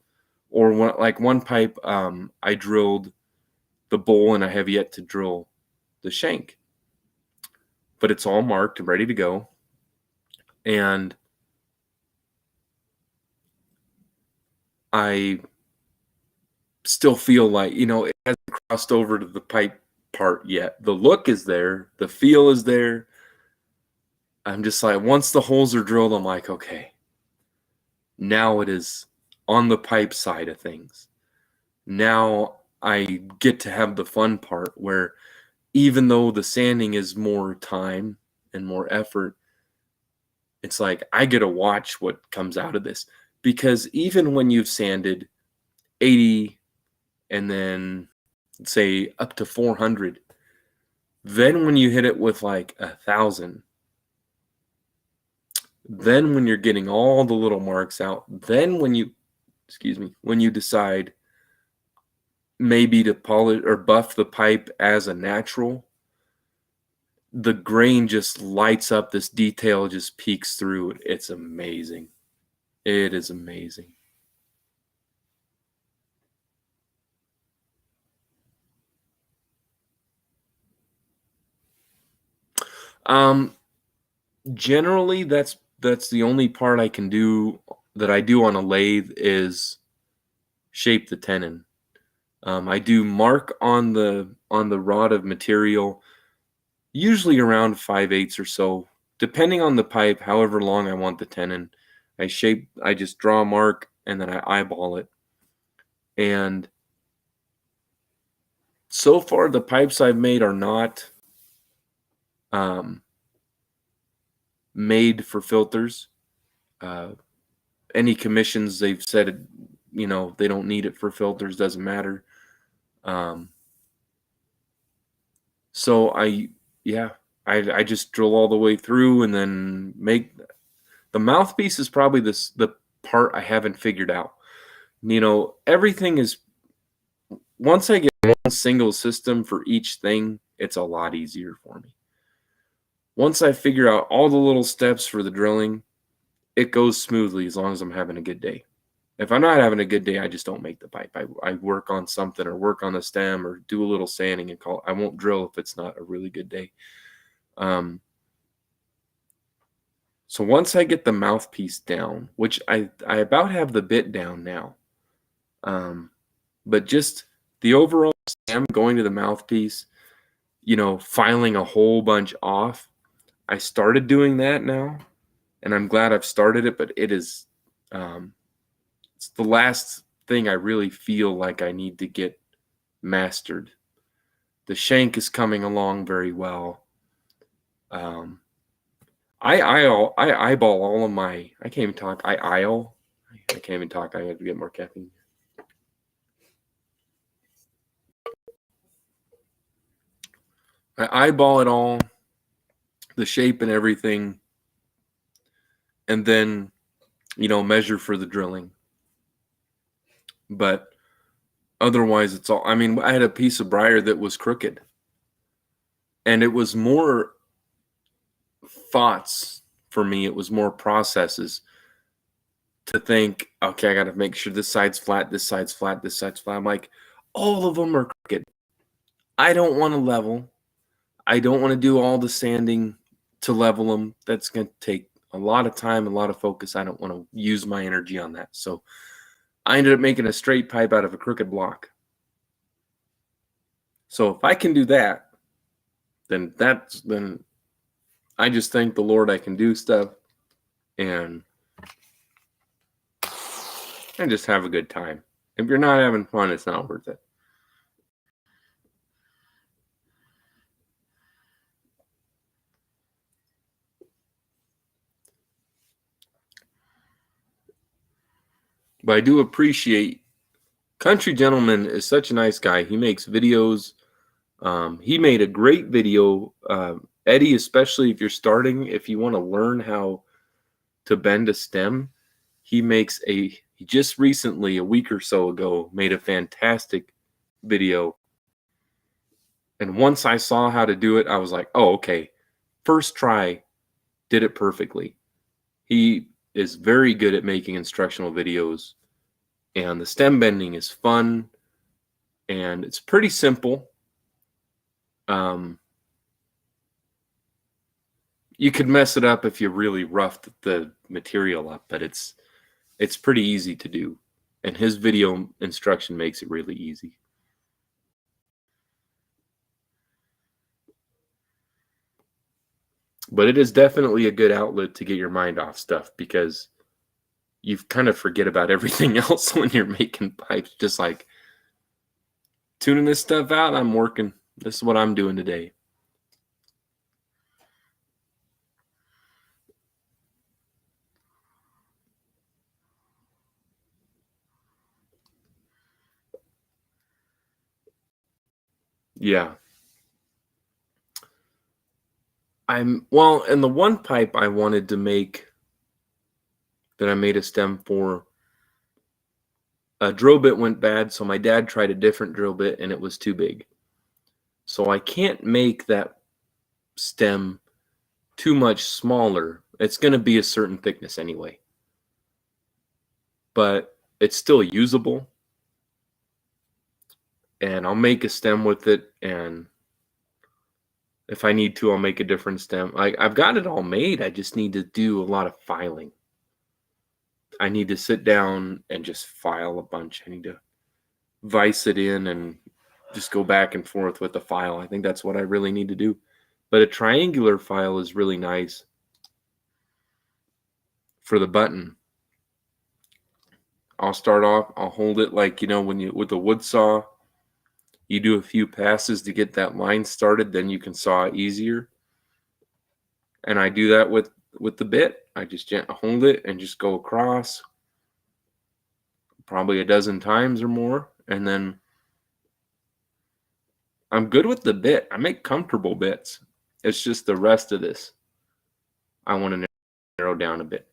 or when like one pipe I drilled the bowl and I have yet to drill the shank. But it's all marked and ready to go. And I still feel like, it hasn't crossed over to the pipe part yet. The look is there, the feel is there. I'm just like, once the holes are drilled, I'm like, okay, now it is on the pipe side of things. Now I get to have the fun part where even though the sanding is more time and more effort, it's like I get to watch what comes out of this. Because even when you've sanded 80 and then say up to 400, then when you hit it with like 1,000, then when you're getting all the little marks out, then when you decide maybe to polish or buff the pipe as a natural, the grain just lights up, this detail just peeks through. It's amazing. It is amazing. Generally that's the only part I can do that I do on a lathe is shape the tenon. I do mark on the rod of material, usually around 5/8 or so, depending on the pipe, however long I want the tenon. I just draw a mark and then I eyeball it. And so far the pipes I've made are not made for filters. Any commissions they've said, they don't need it for filters, doesn't matter. So I just drill all the way through and then make the mouthpiece is probably the part I haven't figured out. Everything is, once I get one single system for each thing, it's a lot easier for me. Once I figure out all the little steps for the drilling, it goes smoothly as long as I'm having a good day. If I'm not having a good day, I just don't make the pipe. I work on something or work on the stem or do a little sanding and I won't drill if it's not a really good day. So once I get the mouthpiece down, which I about have the bit down now, but just the overall stem going to the mouthpiece, filing a whole bunch off. I started doing that now, and I'm glad I've started it, but it is, it's the last thing I really feel like I need to get mastered. The shank is coming along very well. I eyeball all of my, I can't even talk. I can't even talk. I have to get more caffeine. I eyeball it all, the shape and everything, and then, measure for the drilling. But otherwise, it's all, I had a piece of Briar'd that was crooked. And it was more thoughts for me. It was more processes to think, okay, I got to make sure this side's flat, this side's flat, this side's flat. I'm like, all of them are crooked. I don't want to level. I don't want to do all the sanding to level them. That's going to take a lot of time, a lot of focus. I don't want to use my energy on that. So I ended up making a straight pipe out of a crooked block. So if I can do that, then I just thank the Lord I can do stuff and just have a good time. If you're not having fun, it's not worth it. But I do appreciate Country Gentleman is such a nice guy. He makes videos. He made a great video. Eddie, especially if you're starting, if you want to learn how to bend a stem, he just recently, a week or so ago, made a fantastic video And once I saw how to do it, I was like, oh, okay. First try, did it perfectly. He is very good at making instructional videos, and the stem bending is fun, and it's pretty simple. You could mess it up if you really roughed the material up, but it's pretty easy to do, and his video instruction makes it really easy. But it is definitely a good outlet to get your mind off stuff, because you kind of forget about everything else when you're making pipes. Just like tuning this stuff out, I'm working. This is what I'm doing today. Yeah. And the one pipe I wanted to make that I made a stem for, a drill bit went bad, so my dad tried a different drill bit and it was too big. So I can't make that stem too much smaller. It's going to be a certain thickness anyway. But it's still usable. And I'll make a stem with it, and if I need to, I'll make a different stem. I've got it all made. I just need to do a lot of filing. I need to sit down and just file a bunch. I need to vise it in and just go back and forth with the file. I think that's what I really need to do. But a triangular file is really nice for the button. I'll start off, I'll hold it like, when you, with a wood saw, you do a few passes to get that line started, then you can saw easier. And I do that with the bit. I just hold it and just go across probably a dozen times or more, and then I'm good with the bit. I make comfortable bits. It's just the rest of this I want to narrow down a bit.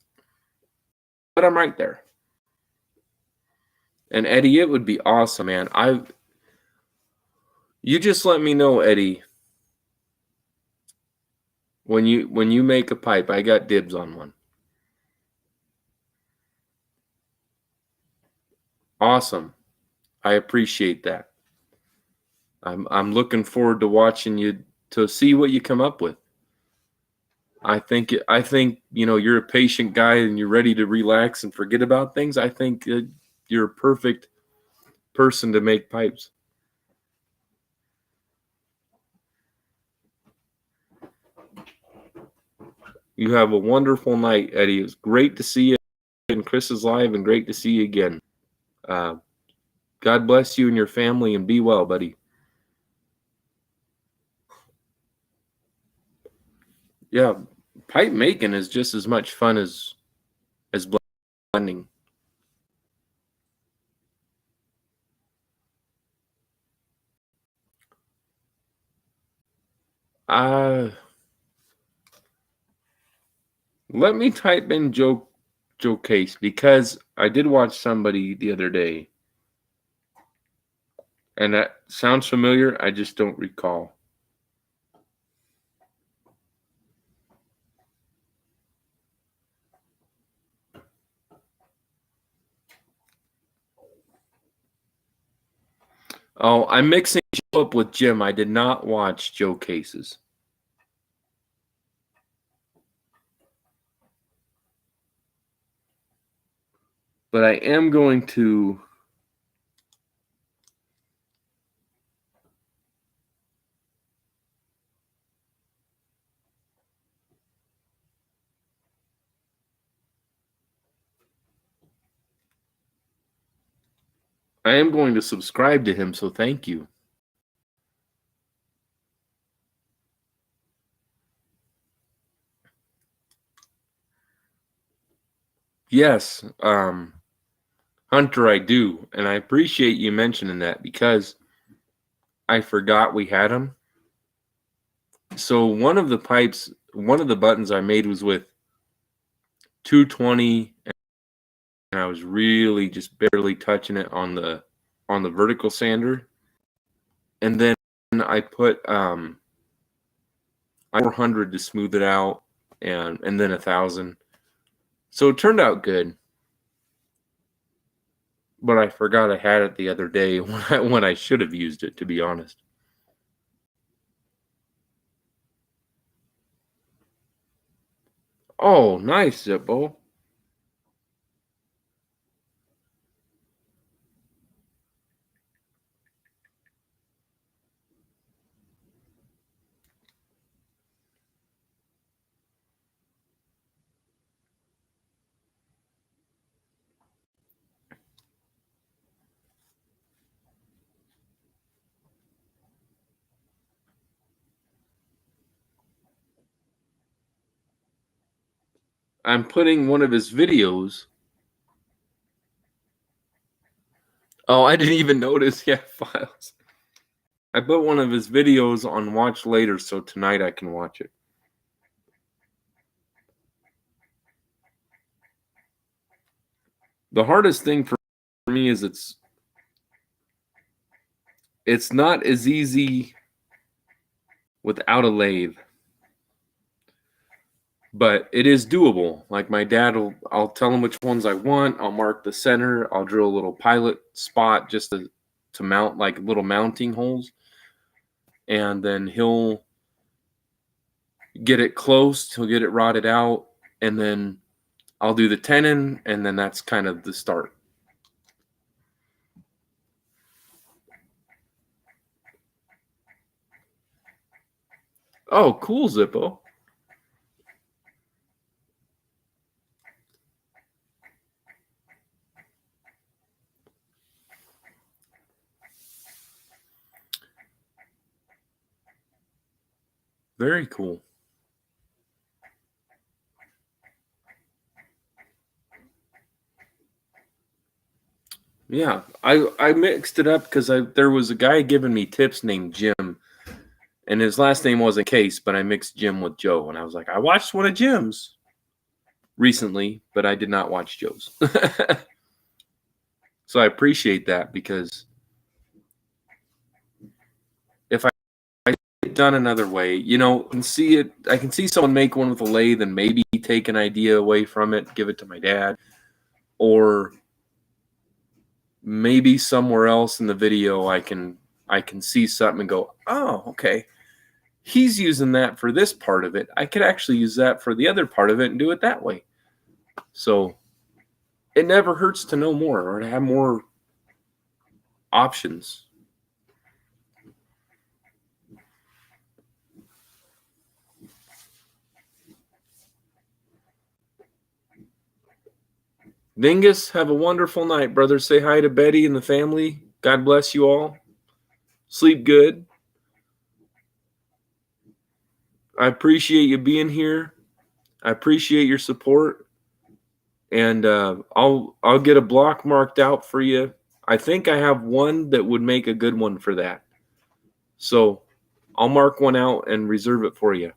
But I'm right there. And Eddie, it would be awesome, man. You just let me know, Eddie. When you make a pipe, I got dibs on one. Awesome. I appreciate that. I'm looking forward to watching you, to see what you come up with. I think you're a patient guy and you're ready to relax and forget about things. I think you're a perfect person to make pipes. You have a wonderful night, Eddie. It's great to see you in Chris's live, and great to see you again. God bless you and your family, and be well, buddy. Yeah, pipe making is just as much fun as blending. Let me type in Joe Case, because I did watch somebody the other day, and that sounds familiar. I just don't recall. Oh, I'm mixing up with Jim. I did not watch Joe Cases. But I am going to subscribe to him, so thank you. Yes, Hunter, I do, and I appreciate you mentioning that, because I forgot we had them. So one of the buttons I made was with 220, and I was really just barely touching it on the vertical sander. And then I put 400 to smooth it out, and then 1,000. So it turned out good. But I forgot I had it the other day when I should have used it, to be honest. Oh, nice, Zippo. I'm putting one of his videos. Oh, I didn't even notice. Yeah, files. I put one of his videos on watch later, so tonight I can watch it. The hardest thing for me is it's not as easy without a lathe, but it is doable. Like my dad I'll tell him which ones I want. I'll mark the center. I'll drill a little pilot spot just to mount, like little mounting holes. And then he'll get it close. He'll get it rotted out. And then I'll do the tenon. And then that's kind of the start. Oh, cool, Zippo. Very cool. Yeah, I mixed it up because there was a guy giving me tips named Jim, and his last name wasn't Case, but I mixed Jim with Joe, and I was like, I watched one of Jim's recently, but I did not watch Joe's. So I appreciate that, because if I get it done another way, I can see someone make one with a lathe and maybe take an idea away from it, give it to my dad, or maybe somewhere else in the video I can see something and go, oh, okay, he's using that for this part of it. I could actually use that for the other part of it and do it that way. So it never hurts to know more or to have more options. Dingus, have a wonderful night, brother. Say hi to Betty and the family. God bless you all. Sleep good. I appreciate you being here. I appreciate your support. And I'll get a block marked out for you. I think I have one that would make a good one for that. So I'll mark one out and reserve it for you.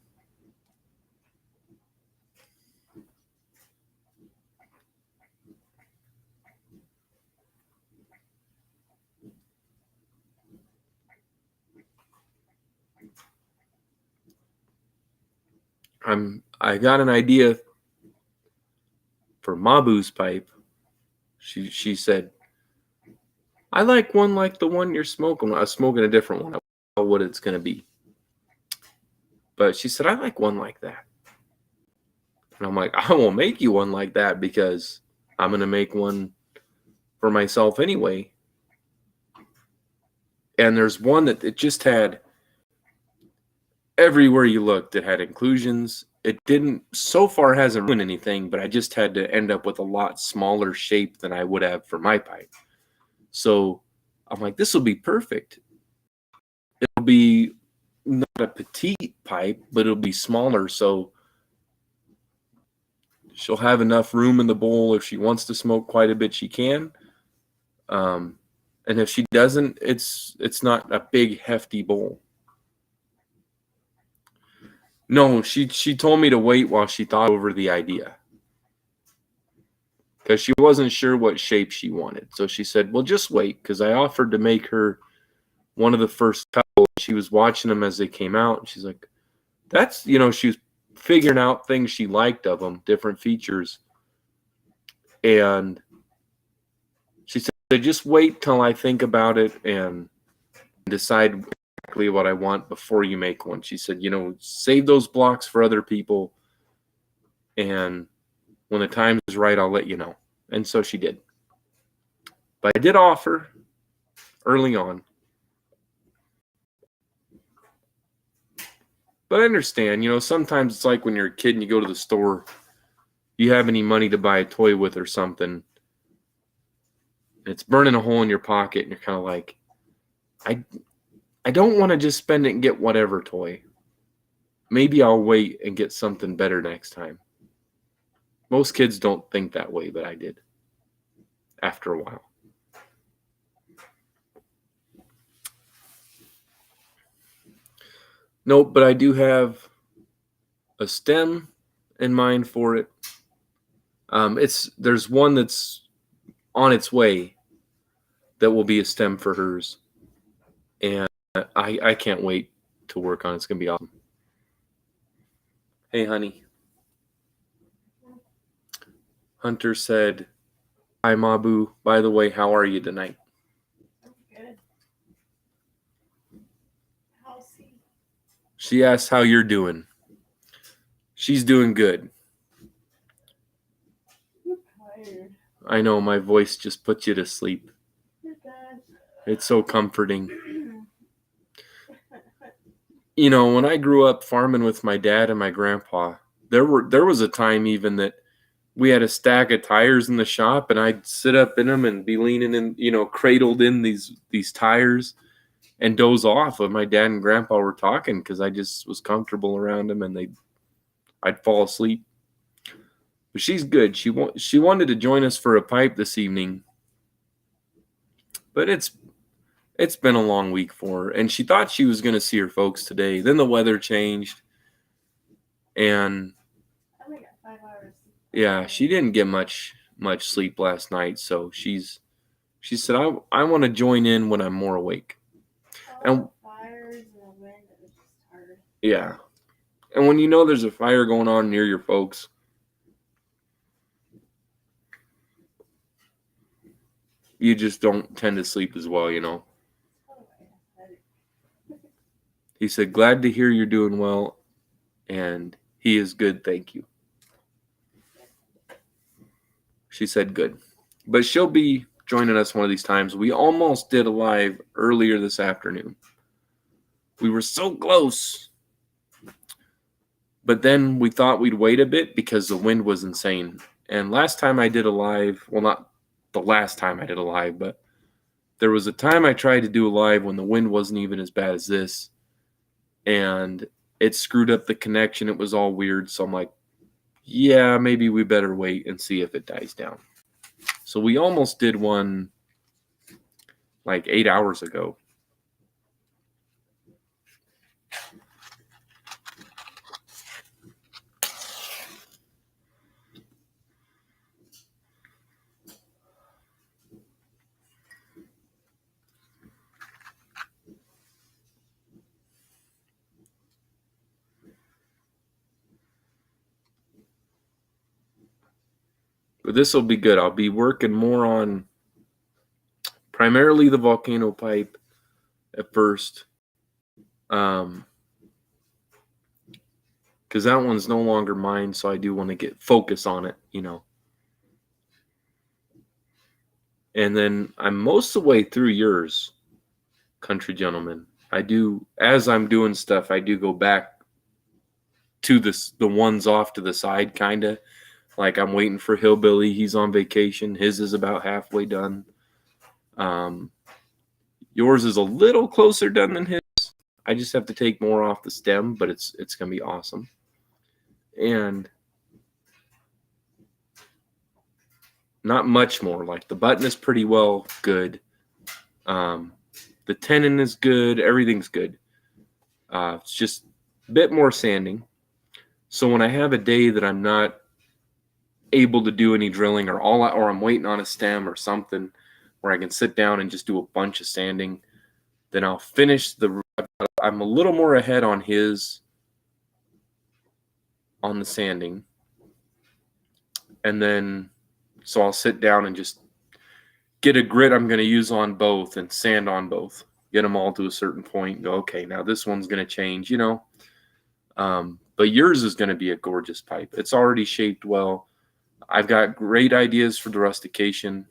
I got an idea for Mabu's pipe. She said, I like one like the one you're smoking. I was smoking a different one. I don't know what it's going to be. But she said, I like one like that. And I'm like, I won't make you one like that because I'm going to make one for myself anyway. And there's one that it just had, everywhere you looked, it had inclusions. It didn't, so far hasn't ruined anything, but I just had to end up with a lot smaller shape than I would have for my pipe. So I'm like, this will be perfect. It'll be not a petite pipe, but it'll be smaller. So she'll have enough room in the bowl. If she wants to smoke quite a bit, she can. And if she doesn't, it's not a big, hefty bowl. No, she told me to wait while she thought over the idea, because she wasn't sure what shape she wanted. So she said, well, just wait, because I offered to make her one of the first couples she was watching them as they came out. And she's like, that's, she was figuring out things she liked of them, different features. And she said, just wait till I think about it and decide exactly what I want before you make one. She said, save those blocks for other people. And when the time is right, I'll let you know. And so she did. But I did offer early on. But I understand, sometimes it's like when you're a kid and you go to the store, you have any money to buy a toy with or something. It's burning a hole in your pocket and you're kind of like, I don't want to just spend it and get whatever toy. Maybe I'll wait and get something better next time. Most kids don't think that way, but I did after a while. Nope, but I do have a stem in mind for it. There's one that's on its way that will be a stem for hers. And I can't wait to work on it. It's going to be awesome. Hey, honey. Hunter said, hi, Mabu. By the way, how are you tonight? I'm good. How's he? She asked how you're doing. She's doing good. I'm tired. I know my voice just puts you to sleep. You're good. It's so comforting. When I grew up farming with my dad and my grandpa, there was a time even that we had a stack of tires in the shop and I'd sit up in them and be leaning in, cradled in these tires and doze off when my dad and grandpa were talking because I just was comfortable around them and I'd fall asleep. But she's good. She wanted to join us for a pipe this evening, but it's been a long week for her, and she thought she was going to see her folks today. Then the weather changed, and I only got 5 hours. yeah, she didn't get much sleep last night. So she said, I want to join in when I'm more awake. And Fires and the wind, it was just hard. Yeah, and when there's a fire going on near your folks, you just don't tend to sleep as well, He said, glad to hear you're doing well, and he is good, thank you. She said good. But she'll be joining us one of these times. We almost did a live earlier this afternoon. We were so close. But then we thought we'd wait a bit because the wind was insane. And last time I did a live, well, not the last time I did a live, but there was a time I tried to do a live when the wind wasn't even as bad as this. And it screwed up the connection. It was all weird. So I'm like, yeah, maybe we better wait and see if it dies down. So we almost did one like 8 hours ago. But this will be good. I'll be working more on primarily the volcano pipe at first. Because that one's no longer mine, so I do want to get focus on it, And then I'm most of the way through yours, country gentleman. I do, as I'm doing stuff, I do go back to the ones off to the side, kind of. Like I'm waiting for Hillbilly. He's on vacation. His is about halfway done. Yours is a little closer done than his. I just have to take more off the stem, but it's going to be awesome. And not much more. Like the button is pretty well good. The tenon is good. Everything's good. It's just a bit more sanding. So when I have a day that I'm not able to do any drilling or I'm waiting on a stem or something where I can sit down and just do a bunch of sanding, then I'll finish the I'm a little more ahead on his on the sanding. And then so I'll sit down and just get a grit I'm going to use on both and sand on both. Get them all to a certain point and go, okay, now this one's going to change, you know. But yours is going to be a gorgeous pipe. It's already shaped well. I've got great ideas for the rustication.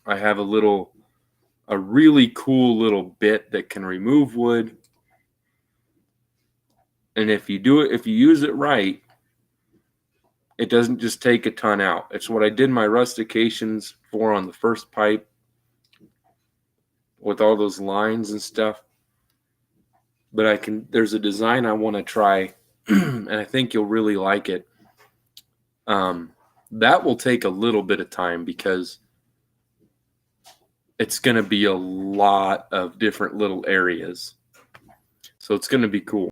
I have a really cool little bit that can remove wood. And if you use it right, it doesn't just take a ton out. It's what I did my rustications for on the first pipe with all those lines and stuff. But there's a design I want to try, and I think you'll really like it. That will take a little bit of time because it's going to be a lot of different little areas. So it's going to be cool.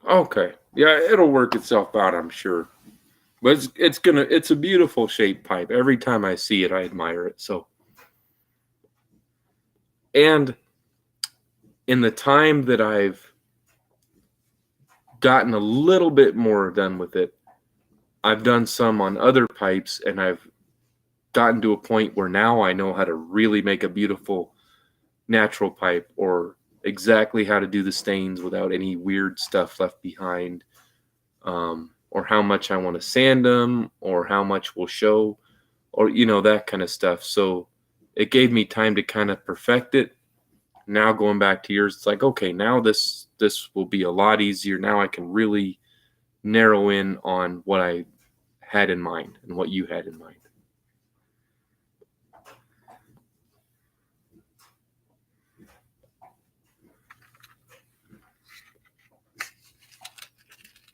Okay. Yeah, it'll work itself out, I'm sure. But it's a beautiful shaped pipe. Every time I see it, I admire it. So, and in the time that I've gotten a little bit more done with it, I've done some on other pipes, and I've gotten to a point where now I know how to really make a beautiful natural pipe, or exactly how to do the stains without any weird stuff left behind, or how much I want to sand them, or how much will show, or that kind of stuff. So it gave me time to kind of perfect it. Now going back to yours, it's like, okay, now this will be a lot easier. Now I can really narrow in on what I had in mind and what you had in mind.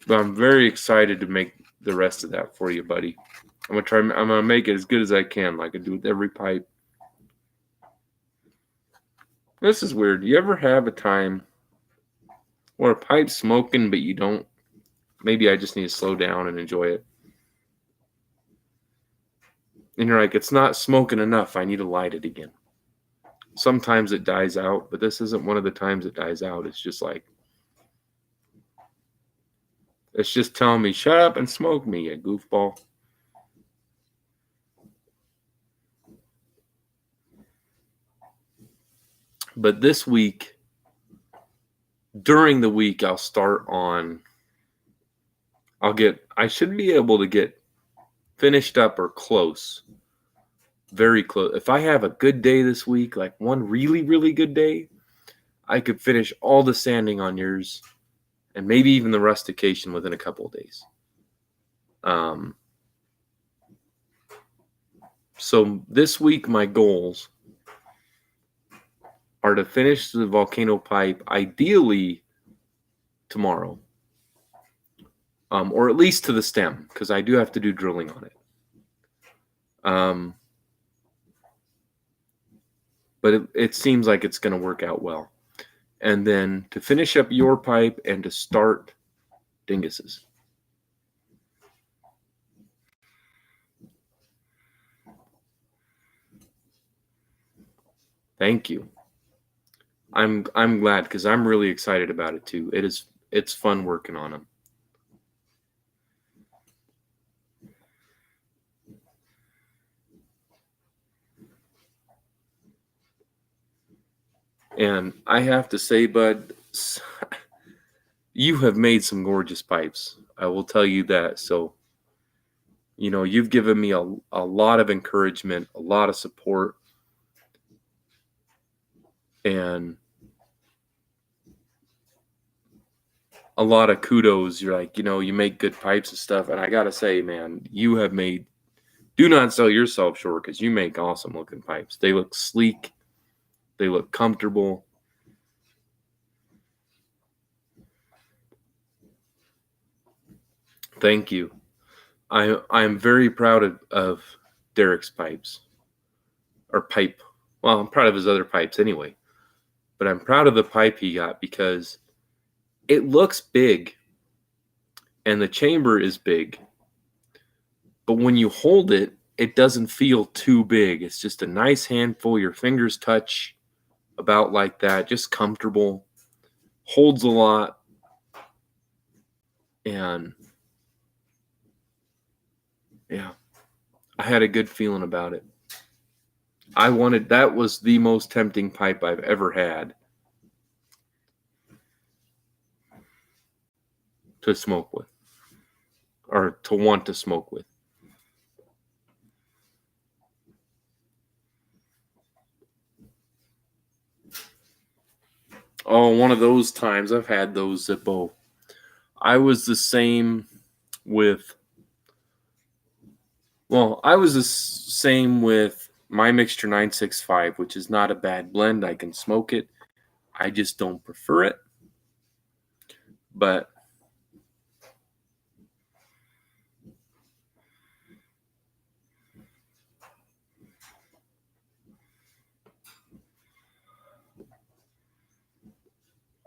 But I'm very excited to make the rest of that for you, buddy. I'm gonna make it as good as I can, like I do with every pipe. This is weird. You ever have a time where a pipe's smoking, but you don't? Maybe I just need to slow down and enjoy it. And you're like, it's not smoking enough. I need to light it again. Sometimes it dies out, but this isn't one of the times it dies out. It's just like, it's just telling me, shut up and smoke me, you goofball. But this week, during the week, I should be able to get finished up or close, very close. If I have a good day this week, like one really, really good day, I could finish all the sanding on yours and maybe even the rustication within a couple of days. So this week, my goals are to finish the volcano pipe, ideally tomorrow, or at least to the stem, because I do have to do drilling on it. But it seems like it's going to work out well. And then to finish up your pipe and to start Dingus's. Thank you. I'm glad, because I'm really excited about it too. It's fun working on them. And I have to say, bud, you have made some gorgeous pipes. I will tell you that. So, you've given me a lot of encouragement, a lot of support, and a lot of kudos. You're like, you make good pipes and stuff. And I got to say, man, do not sell yourself short, because you make awesome looking pipes. They look sleek. They look comfortable. Thank you. I'm very proud of Derek's pipes. Or pipe. Well, I'm proud of his other pipes anyway. But I'm proud of the pipe he got because it looks big. And the chamber is big. but when you hold it, it doesn't feel too big. It's just a nice handful. Your fingers touch about like that, just comfortable, holds a lot, and yeah, I had a good feeling about it. That was the most tempting pipe I've ever had to smoke with, or to want to smoke with. Oh, one of those times. I've had those Zippo. I was the same with my Mixture 965, which is not a bad blend. I can smoke it. I just don't prefer it. But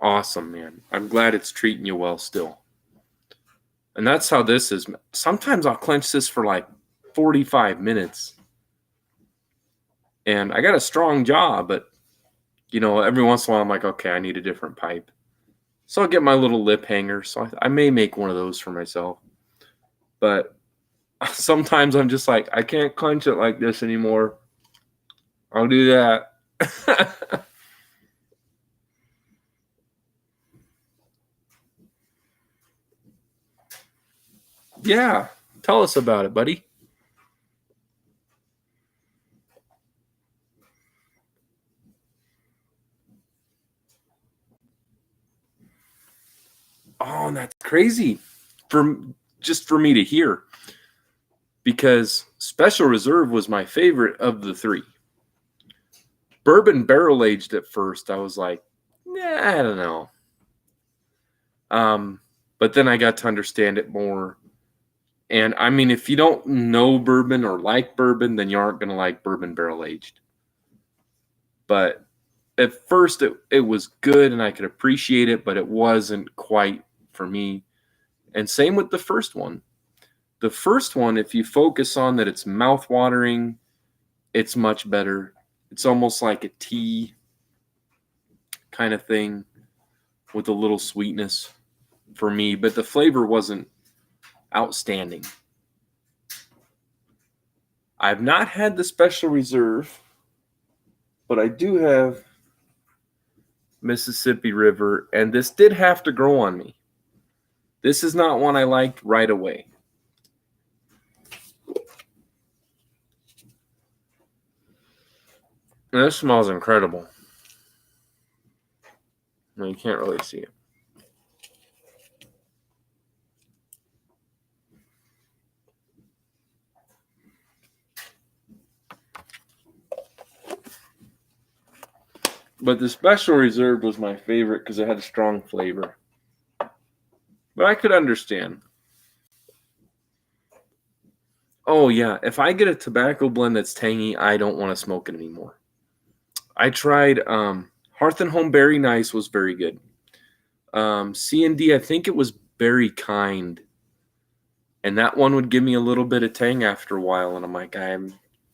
awesome, man. I'm glad it's treating you well still. And that's how this is. Sometimes I'll clench this for like 45 minutes. And I got a strong jaw, but every once in a while I'm like, okay, I need a different pipe. So I'll get my little lip hanger. So I may make one of those for myself. But sometimes I'm just like, I can't clench it like this anymore. I'll do that. Yeah. Tell us about it, buddy. Oh, and that's crazy for me to hear, because Special Reserve was my favorite of the three. Bourbon barrel aged at first, I was like, nah, I don't know. But then I got to understand it more. And I mean, if you don't know bourbon or like bourbon, then you aren't going to like bourbon barrel aged. But at first, it was good and I could appreciate it, but it wasn't quite for me. And same with the first one. The first one, if you focus on that it's mouth-watering, it's much better. It's almost like a tea kind of thing with a little sweetness for me, but the flavor wasn't outstanding. I've not had the Special Reserve, but I do have Mississippi River, and this did have to grow on me. This is not one I liked right away. And this smells incredible. Well, you can't really see it. But the Special Reserve was my favorite because it had a strong flavor. But I could understand. Oh, yeah. If I get a tobacco blend that's tangy, I don't want to smoke it anymore. I tried Hearth and Home Berry Nice was very good. C&D, I think it was Berry Kind. And that one would give me a little bit of tang after a while. And I'm like, I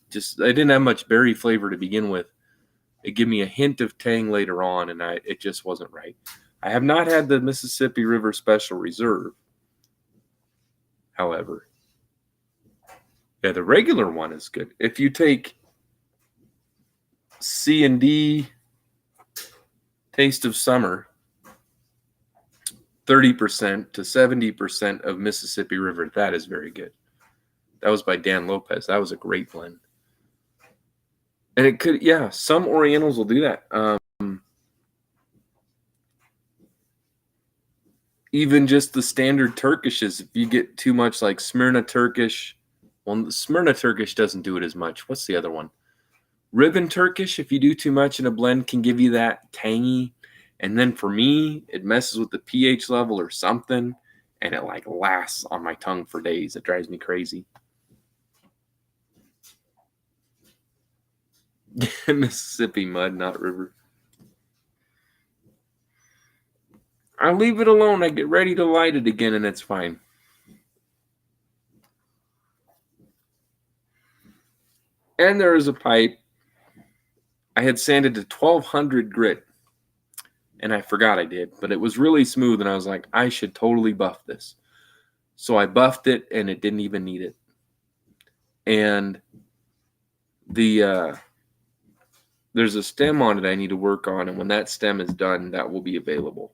didn't have much berry flavor to begin with. It gave me a hint of tang later on, and it just wasn't right. I have not had the Mississippi River Special Reserve, however. Yeah, the regular one is good. If you take C&D Taste of Summer, 30% to 70% of Mississippi River, that is very good. That was by Dan Lopez. That was a great blend. And it could, yeah, some Orientals will do that. Even just the standard Turkishes, if you get too much like Smyrna Turkish, well, Smyrna Turkish doesn't do it as much. What's the other one? Ribbon Turkish, if you do too much in a blend, can give you that tangy. And then for me, it messes with the pH level or something, and it like lasts on my tongue for days. It drives me crazy. Mississippi mud, not river. I leave it alone. I get ready to light it again, and it's fine. And there is a pipe I had sanded to 1200 grit, and I forgot I did, but it was really smooth, and I was like, I should totally buff this. So I buffed it, and it didn't even need it. And there's a stem on it I need to work on, and when that stem is done, that will be available.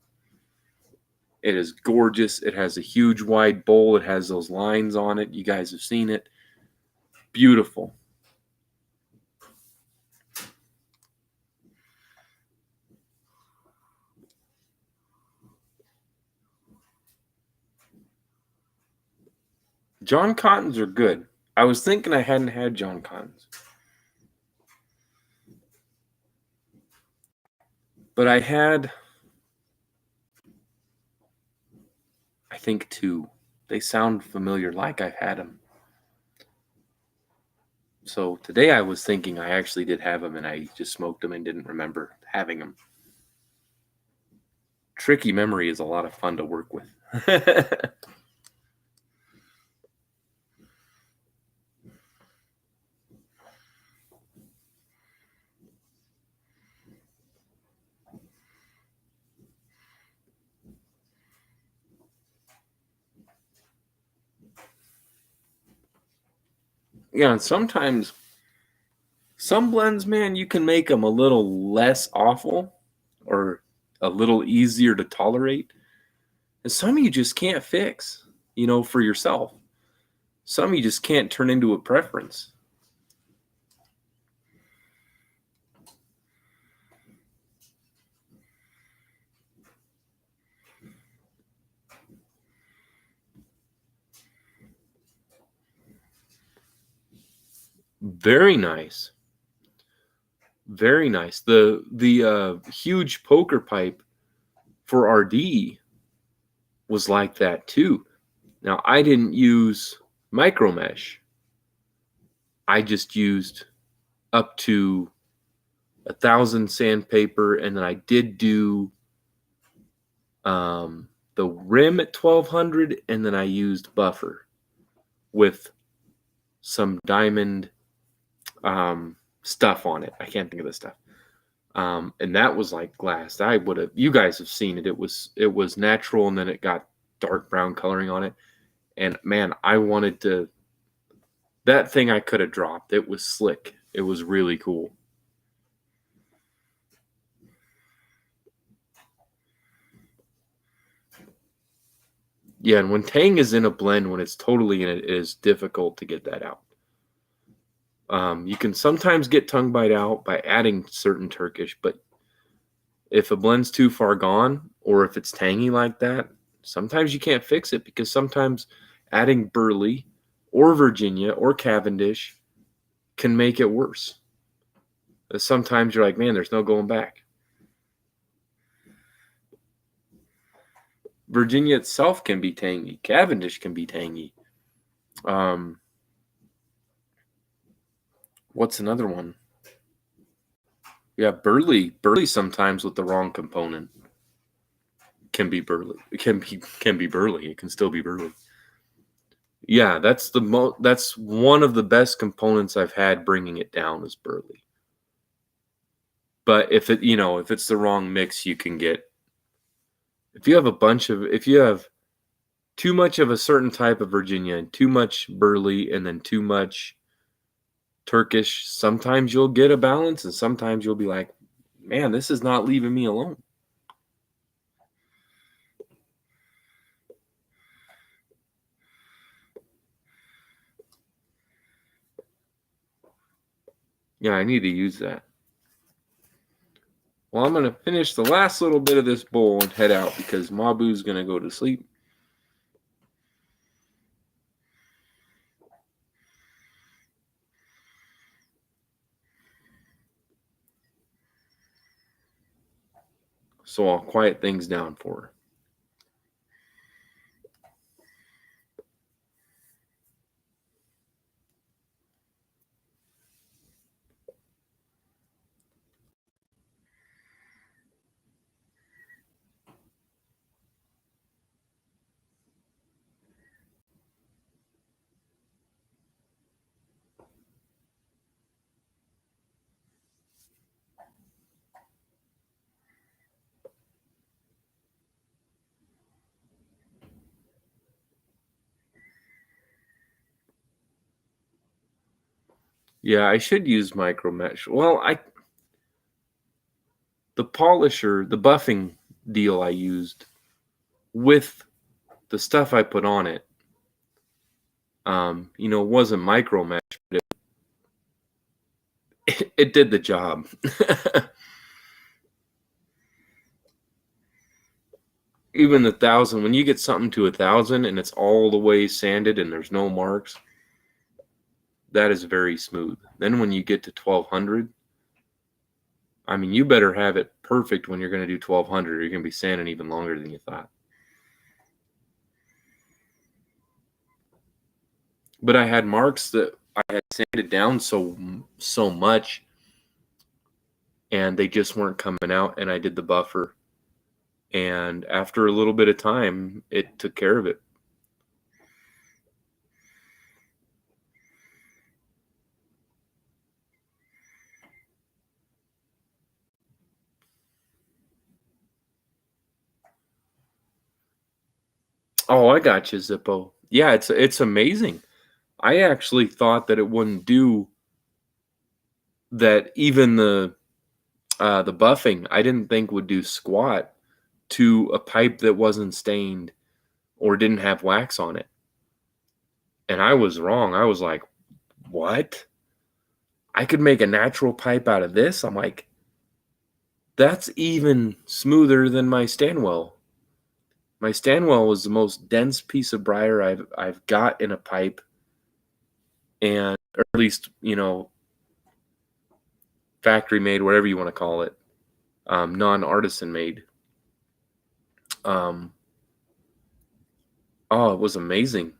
It is gorgeous. It has a huge wide bowl. It has those lines on it. You guys have seen it. Beautiful. John Cottons are good. I was thinking I hadn't had John Cottons. But I had, I think, 2. They sound familiar, like I've had them. So today I was thinking I actually did have them, and I just smoked them and didn't remember having them. Tricky memory is a lot of fun to work with. Yeah, and sometimes some blends, man, you can make them a little less awful or a little easier to tolerate. And some you just can't fix, for yourself. Some you just can't turn into a preference. Very nice. Very nice. The huge poker pipe for RD was like that too. Now I didn't use micro mesh. I just used up to 1,000 sandpaper, and then I did do the rim at 1200, and then I used buffer with some diamond stuff on it. I can't think of the stuff. And that was like glass. You guys have seen it. It was natural, and then it got dark brown coloring on it. And man, that thing I could have dropped. It was slick. It was really cool. Yeah, and when tang is in a blend, when it's totally in it is difficult to get that out. You can sometimes get tongue bite out by adding certain Turkish, but if a blend's too far gone, or if it's tangy like that, sometimes you can't fix it, because sometimes adding Burley or Virginia or Cavendish can make it worse. Sometimes you're like, man, there's no going back. Virginia itself can be tangy. Cavendish can be tangy. What's another one? Yeah, Burley sometimes with the wrong component can be Burley. It can be Burley. It can still be Burley. Yeah, that's one of the best components I've had bringing it down is Burley. But if it's the wrong mix, you can get, if you have too much of a certain type of Virginia and too much Burley and then too much Turkish, sometimes you'll get a balance, and sometimes you'll be like, man, this is not leaving me alone. Yeah, I need to use that. Well, I'm going to finish the last little bit of this bowl and head out, because Mabu's going to go to sleep. So I'll quiet things down for her. Yeah, I should use micro mesh. Well, the polisher, the buffing deal I used with the stuff I put on it, wasn't micro mesh, but it did the job. Even the 1,000, when you get something to 1,000 and it's all the way sanded and there's no marks, that is very smooth. Then when you get to 1,200, I mean, you better have it perfect when you're going to do 1,200, or you're going to be sanding even longer than you thought. But I had marks that I had sanded down so much, and they just weren't coming out, and I did the buffer. And after a little bit of time, it took care of it. Oh, I got you, Zippo. Yeah, it's amazing. I actually thought that it wouldn't do that. Even the buffing, I didn't think would do squat to a pipe that wasn't stained or didn't have wax on it. And I was wrong. I was like, what? I could make a natural pipe out of this? I'm like, that's even smoother than my Stanwell. My Stanwell was the most dense piece of briar I've got in a pipe, and or at least factory made, whatever you want to call it, non-artisan made. Oh, it was amazing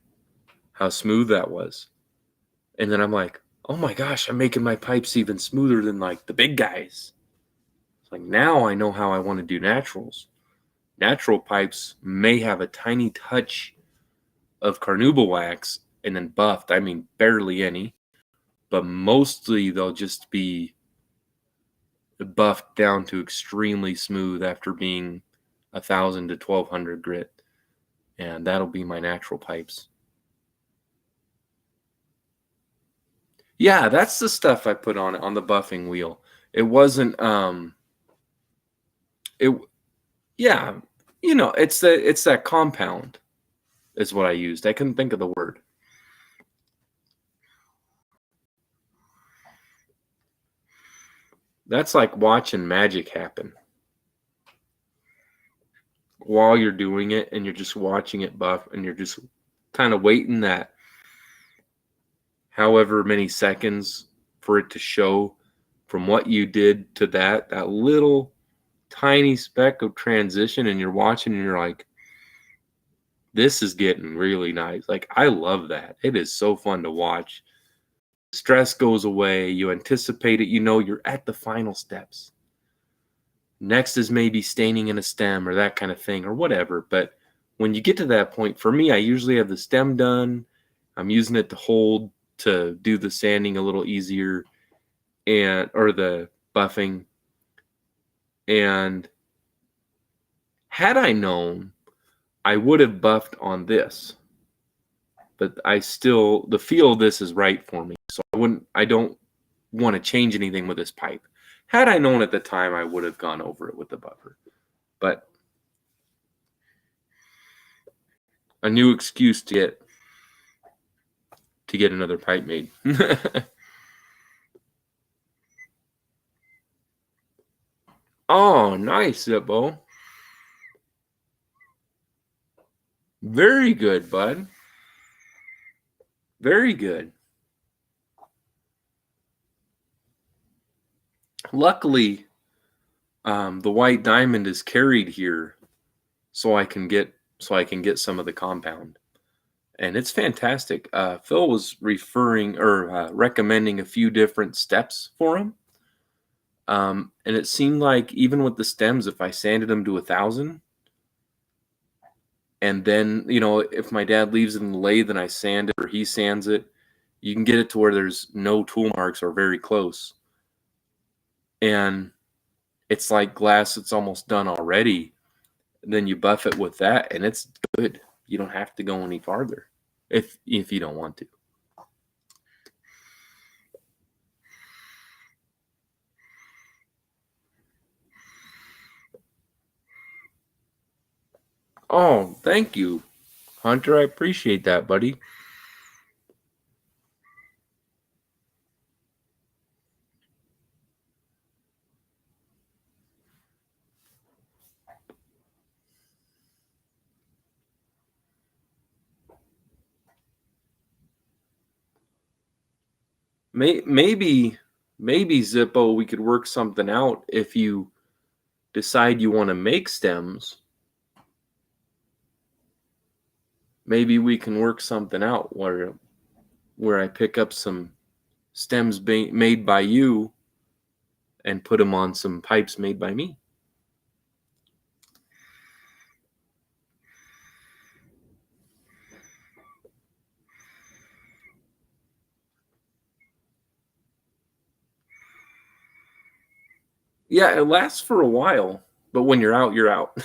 how smooth that was. And then I'm like, oh my gosh, I'm making my pipes even smoother than like the big guys. It's like, now I know how I want to do naturals. Natural pipes may have a tiny touch of carnauba wax and then buffed. I mean, barely any, but mostly they'll just be buffed down to extremely smooth after being 1,000 to 1,200 grit. And that'll be my natural pipes. Yeah, that's the stuff I put on it, on the buffing wheel. It wasn't yeah, it's that compound is what I used. I couldn't think of the word. That's like watching magic happen while you're doing it, and you're just watching it buff, and you're just kind of waiting that however many seconds for it to show from what you did to that little tiny speck of transition, and you're watching and you're like, this is getting really nice. Like, I love that. It is so fun to watch. Stress goes away. You anticipate it. You're at the final steps. Next is maybe staining in a stem or that kind of thing or whatever. But when you get to that point, for me, I usually have the stem done. I'm using it to hold to do the sanding a little easier, or the buffing. And had I known, I would have buffed on this. But the feel of this is right for me. So I don't want to change anything with this pipe. Had I known at the time, I would have gone over it with the buffer. But a new excuse to get another pipe made. Oh, nice, Zippo. Very good, bud. Very good. Luckily, the white diamond is carried here, so I can get some of the compound, and it's fantastic. Phil was recommending a few different steps for him, and it seemed like even with the stems, if I sanded them to 1,000, and then if my dad leaves it in the lathe and I sand it or he sands it, you can get it to where there's no tool marks or very close. And it's like glass that's almost done already. And then you buff it with that, and it's good. You don't have to go any farther if you don't want to. Oh, thank you, Hunter. I appreciate that, buddy. Maybe Zippo, we could work something out if you decide you want to make stems. Maybe we can work something out where I pick up some stems made by you and put them on some pipes made by me. Yeah, it lasts for a while, but when you're out, you're out.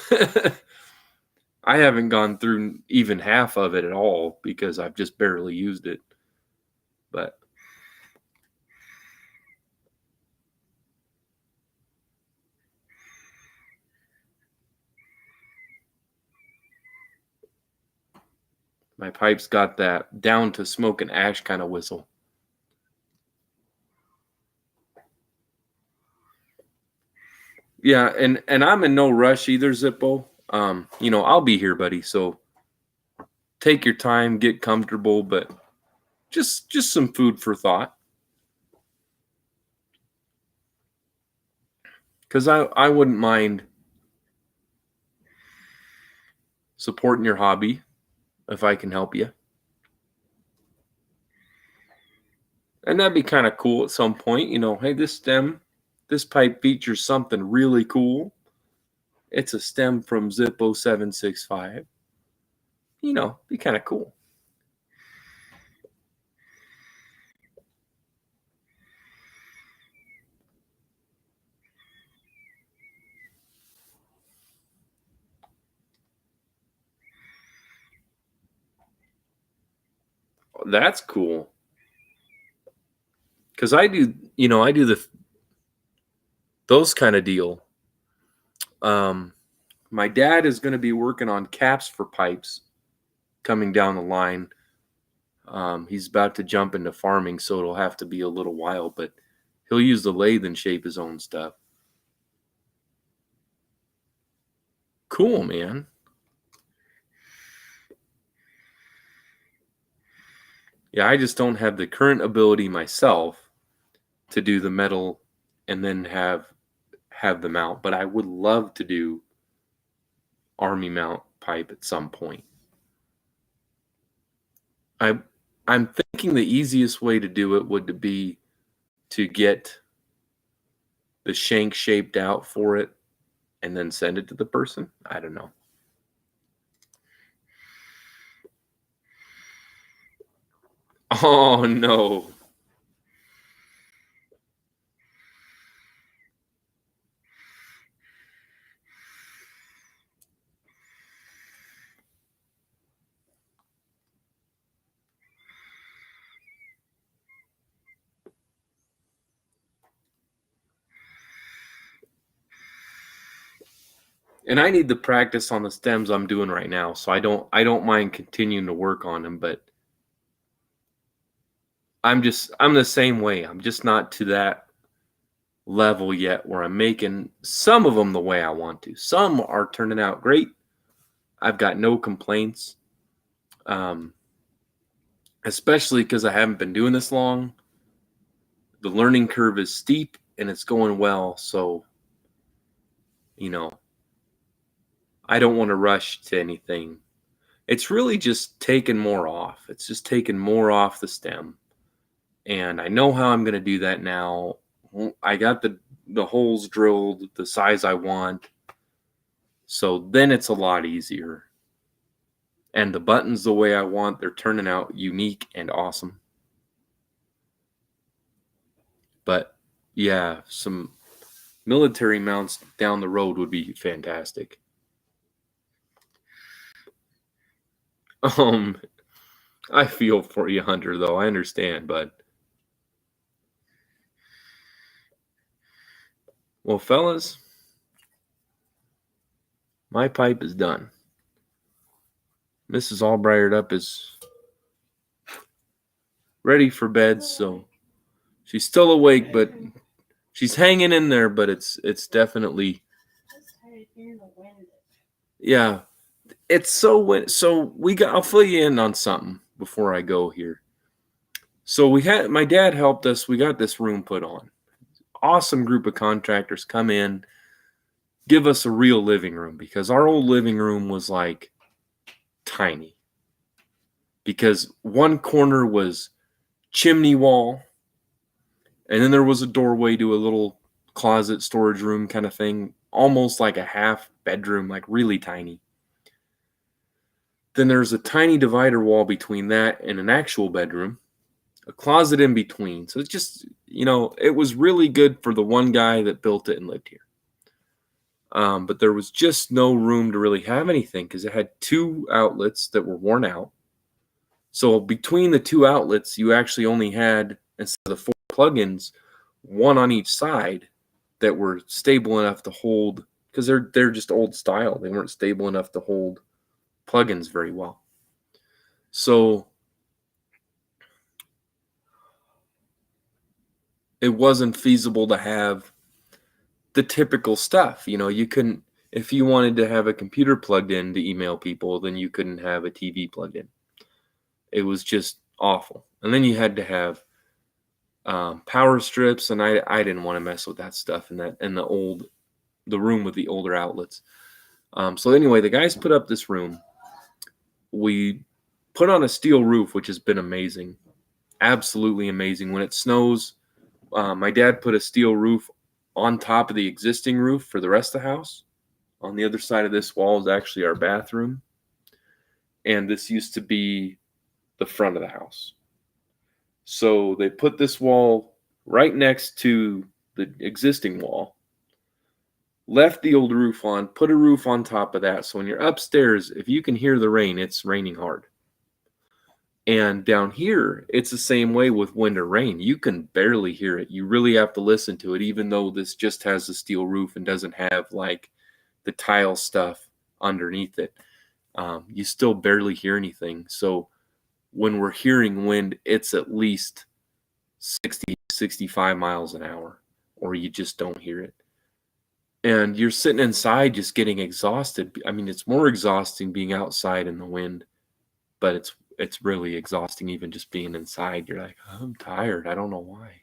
I haven't gone through even half of it at all because I've just barely used it. But my pipe's got that down to smoke and ash kind of whistle. Yeah, and I'm in no rush either, Zippo. I'll be here, buddy. So take your time, get comfortable, but just some food for thought. Because I wouldn't mind supporting your hobby if I can help you. And that'd be kind of cool at some point. Hey, this pipe features something really cool. It's a stem from Zippo 765. Be kind of cool. That's cool. Because I do those kind of deal. My dad is going to be working on caps for pipes coming down the line. He's about to jump into farming, so it'll have to be a little while, but he'll use the lathe and shape his own stuff. Cool, man. Yeah, I just don't have the current ability myself to do the metal and then have them out, but I would love to do army mount pipe at some point. I'm thinking the easiest way to do it would be to get the shank shaped out for it and then send it to the person. I don't know. Oh no. And I need the practice on the stems I'm doing right now, so I don't mind continuing to work on them, but I'm the same way. I'm just not to that level yet where I'm making some of them the way I want to. Some are turning out great. I've got no complaints. Especially because I haven't been doing this long. The learning curve is steep and it's going well, so I don't want to rush to anything. It's really just taking more off. It's just taking more off the stem. And I know how I'm going to do that now. I got the holes drilled the size I want. So then it's a lot easier. And the buttons the way I want, they're turning out unique and awesome. But yeah, some military mounts down the road would be fantastic. I feel for you, Hunter, though. I understand, but well, fellas, my pipe is done. Mrs. All Briar'd Up is ready for bed, so she's still awake, but she's hanging in there. But it's definitely, Just tired hearing the wind. yeah. It's so I'll fill you in on something before I go here. So my dad helped us. We got this room put on. Awesome group of contractors come in, give us a real living room, because our old living room was like tiny. Because one corner was chimney wall, and then there was a doorway to a little closet storage room kind of thing, almost like a half bedroom, like really tiny. Then there's a tiny divider wall between that and an actual bedroom, a closet in between. So it's just, it was really good for the one guy that built it and lived here. But there was just no room to really have anything because it had two outlets that were worn out. So between the two outlets, you actually only had, instead of the 4 plugins, one on each side that were stable enough to hold, because they're just old style. They weren't stable enough to hold plugins very well. So it wasn't feasible to have the typical stuff. You couldn't, if you wanted to have a computer plugged in to email people, then you couldn't have a TV plugged in. It was just awful. And then you had to have power strips, and I didn't want to mess with that stuff in the room with the older outlets. So anyway, the guys put up this room. We put on a steel roof, which has been amazing, absolutely amazing. When it snows, my dad put a steel roof on top of the existing roof for the rest of the house. On the other side of this wall is actually our bathroom, and this used to be the front of the house. So they put this wall right next to the existing wall, left the old roof on, put a roof on top of that. So when you're upstairs, if you can hear the rain, it's raining hard. And down here, it's the same way with wind or rain. You can barely hear it. You really have to listen to it, even though this just has a steel roof and doesn't have like the tile stuff underneath it. You still barely hear anything. So when we're hearing wind, it's at least 60, 65 miles an hour, or you just don't hear it. And you're sitting inside just getting exhausted. I mean, it's more exhausting being outside in the wind, but it's really exhausting even just being inside. You're like, I'm tired. I don't know why.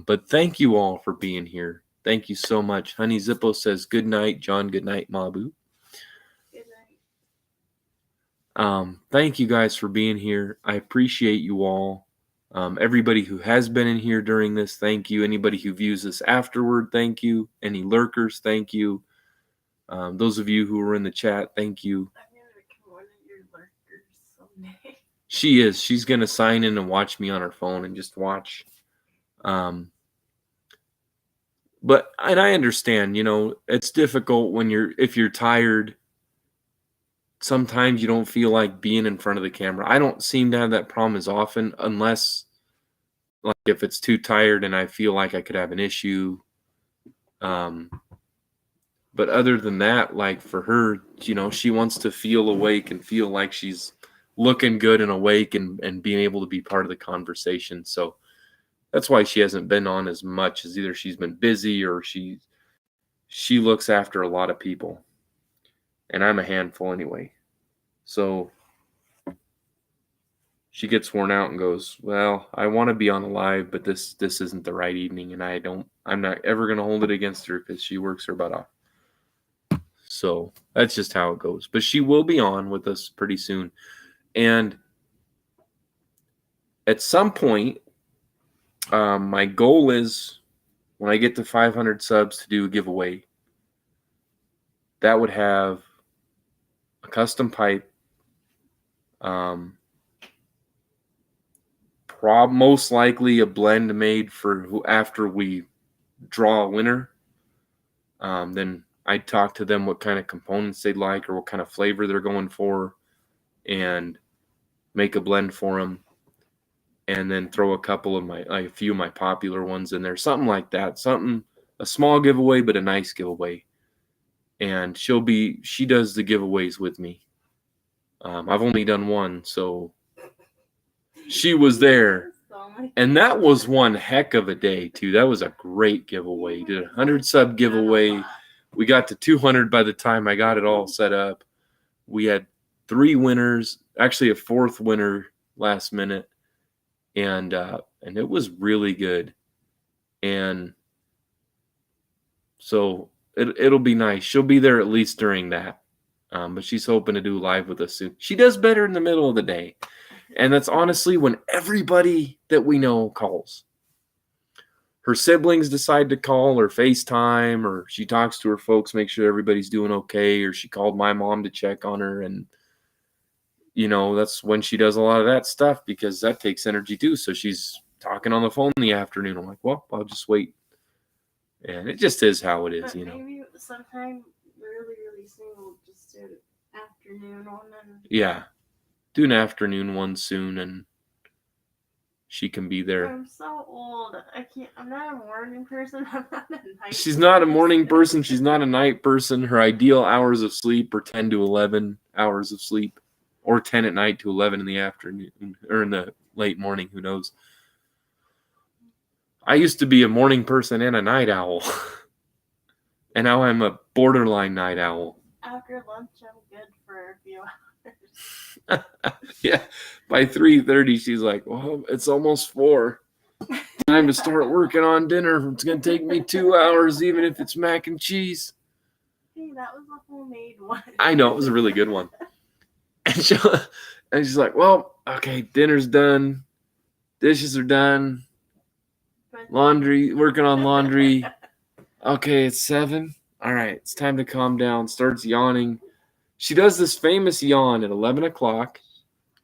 But thank you all for being here. Thank you so much. Honey Zippo says, good night, John. Good night, Mabu. Good night. Thank you guys for being here. I appreciate you all. Everybody who has been in here during this, thank you. Anybody who views this afterward, thank you. Any lurkers, thank you. Those of you who are in the chat, thank you. I'm gonna become one of your lurkers someday. She is. She's going to sign in and watch me on her phone and just watch. But I understand, it's difficult if you're tired. Sometimes you don't feel like being in front of the camera. I don't seem to have that problem as often, unless like if it's too tired and I feel like I could have an issue. But other than that, like for her, she wants to feel awake and feel like she's looking good and awake and being able to be part of the conversation. So that's why she hasn't been on as much, as either she's been busy or she looks after a lot of people. And I'm a handful anyway. So she gets worn out and goes, well, I want to be on a live, but this isn't the right evening, and I'm not ever going to hold it against her because she works her butt off. So that's just how it goes. But she will be on with us pretty soon. And at some point, my goal is when I get to 500 subs to do a giveaway that would have a custom pipe, most likely a blend made for after we draw a winner. Then I'd talk to them what kind of components they'd like or what kind of flavor they're going for, and make a blend for them, and then throw a few of my popular ones in there, something like that, a small giveaway but a nice giveaway. And she does the giveaways with me. I've only done one, so she was there. And that was one heck of a day, too. That was a great giveaway. Did a 100 sub giveaway. We got to 200 by the time I got it all set up. We had 3 winners, actually a 4th winner last minute. And it was really good. And so it'll be nice. She'll be there at least during that. But she's hoping to do live with us soon. She does better in the middle of the day. And that's honestly when everybody that we know calls. Her siblings decide to call or FaceTime, or she talks to her folks, make sure everybody's doing okay, or she called my mom to check on her. And, that's when she does a lot of that stuff because that takes energy too. So she's talking on the phone in the afternoon. I'm like, well, I'll just wait. And it just is how it is, Maybe sometime really, really soon we'll just do an afternoon one. Yeah. Do an afternoon one soon, and she can be there. I'm so old. I'm not a morning person. I'm not a night She's not a morning person. She's not a night person. Her ideal hours of sleep are 10 to 11 hours of sleep, or 10 at night to 11 in the afternoon, or in the late morning. Who knows? I used to be a morning person and a night owl. And now I'm a borderline night owl. After lunch, I'm good for a few hours. Yeah, by 3:30, she's like, well, it's almost 4. Time to start working on dinner. It's going to take me 2 hours, even if it's mac and cheese. Hey, that was a homemade one. I know, it was a really good one. And she's like, well, okay, dinner's done. Dishes are done. Laundry, working on laundry. Okay, it's 7. All right, it's time to calm down. Starts yawning. She does this famous yawn at 11 o'clock.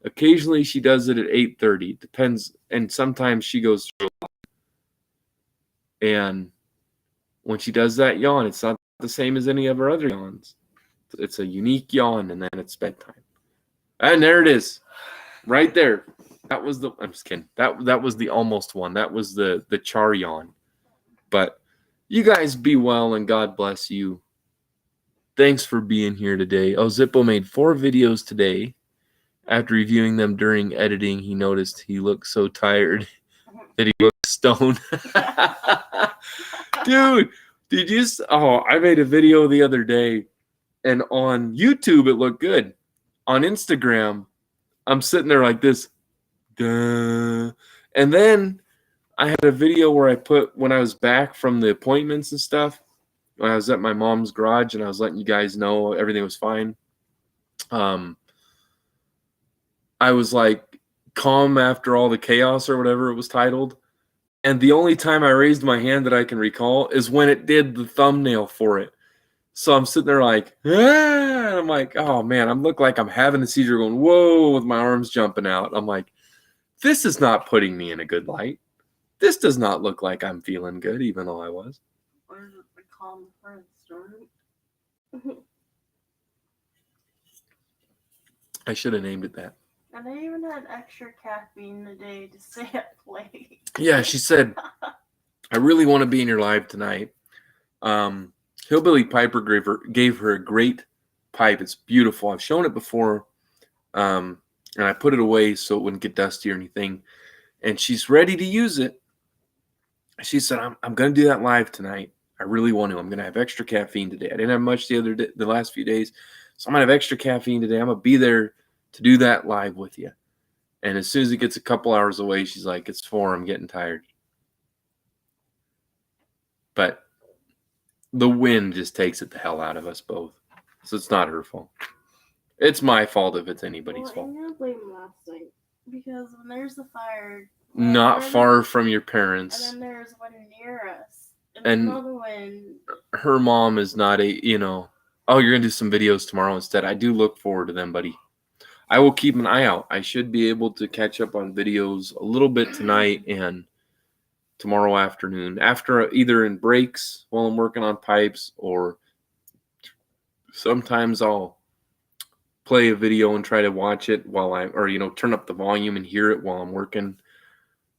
Occasionally, she does it at 8:30. It depends, and sometimes she goes through a lot. And when she does that yawn, it's not the same as any of her other yawns. It's a unique yawn, and then it's bedtime. And there it is, right there. That was I'm just kidding. That was the almost one. That was the char yawn. But you guys be well, and God bless you. Thanks for being here today. Oh, Zippo made 4 videos today. After reviewing them during editing, he noticed he looked so tired that he looked stoned. Dude, I made a video the other day, and on YouTube it looked good. On Instagram, I'm sitting there like this. Duh. And then I had a video where I put when I was back from the appointments and stuff, when I was at my mom's garage and I was letting you guys know everything was fine. I was like calm after all the chaos or whatever it was titled. And the only time I raised my hand that I can recall is when it did the thumbnail for it. So I'm sitting there like, and I'm like, oh man, I look like I'm having a seizure going, whoa, with my arms jumping out. I'm like, this is not putting me in a good light. This does not look like I'm feeling good, even though I was. Or is it the calm before the storm? I should have named it that. And I even had extra caffeine today to stay up late. Yeah, she said, I really want to be in your live tonight. Hillbilly Piper gave her a great pipe. It's beautiful. I've shown it before, and I put it away so it wouldn't get dusty or anything. And she's ready to use it. She said, I'm going to do that live tonight. I really want to. I'm going to have extra caffeine today. I didn't have much the last few days, so I'm going to have extra caffeine today. I'm going to be there to do that live with you. And as soon as it gets a couple hours away, she's like, it's 4. I'm getting tired. But the wind just takes it the hell out of us both. So it's not her fault. It's my fault if it's anybody's fault. I'm going to blame last night. Because when there's a fire... Not far from your parents. And then there's one near us. And another one... Her mom is not oh, you're going to do some videos tomorrow instead. I do look forward to them, buddy. I will keep an eye out. I should be able to catch up on videos a little bit tonight and tomorrow afternoon. After either in breaks while I'm working on pipes, or sometimes I'll play a video and try to watch it while turn up the volume and hear it while I'm working.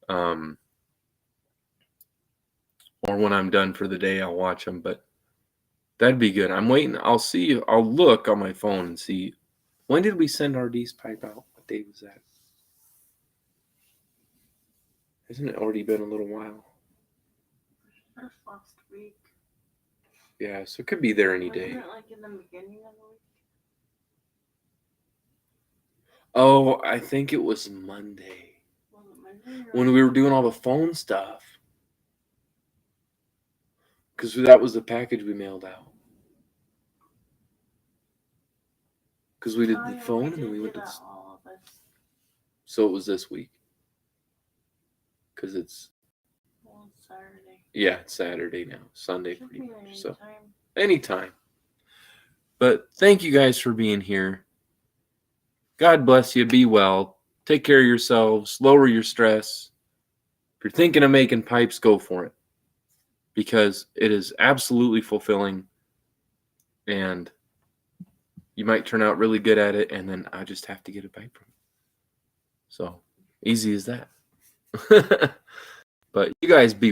Or when I'm done for the day, I'll watch them. But that'd be good. I'm waiting. I'll look on my phone and see When did we send RD's pipe out? What day was that? Hasn't it already been a little while? Just last week. Yeah, so it could be there any day. Wasn't it like in the beginning of the week? Oh, I think it was Monday. Was it Monday? When we were doing all the phone stuff. Because that was the package we mailed out. Because we did the phone and then we went to the... all of us. So it was this week. Because it's... Well, it's Saturday. Yeah, it's Saturday now. Sunday Should pretty be much. So anytime. anytime. But thank you guys for being here. God bless you. Be well. Take care of yourselves. Lower your stress. If you're thinking of making pipes, go for it. Because it is absolutely fulfilling. And you might turn out really good at it. And then I just have to get a pipe from it. So easy as that. But you guys be well.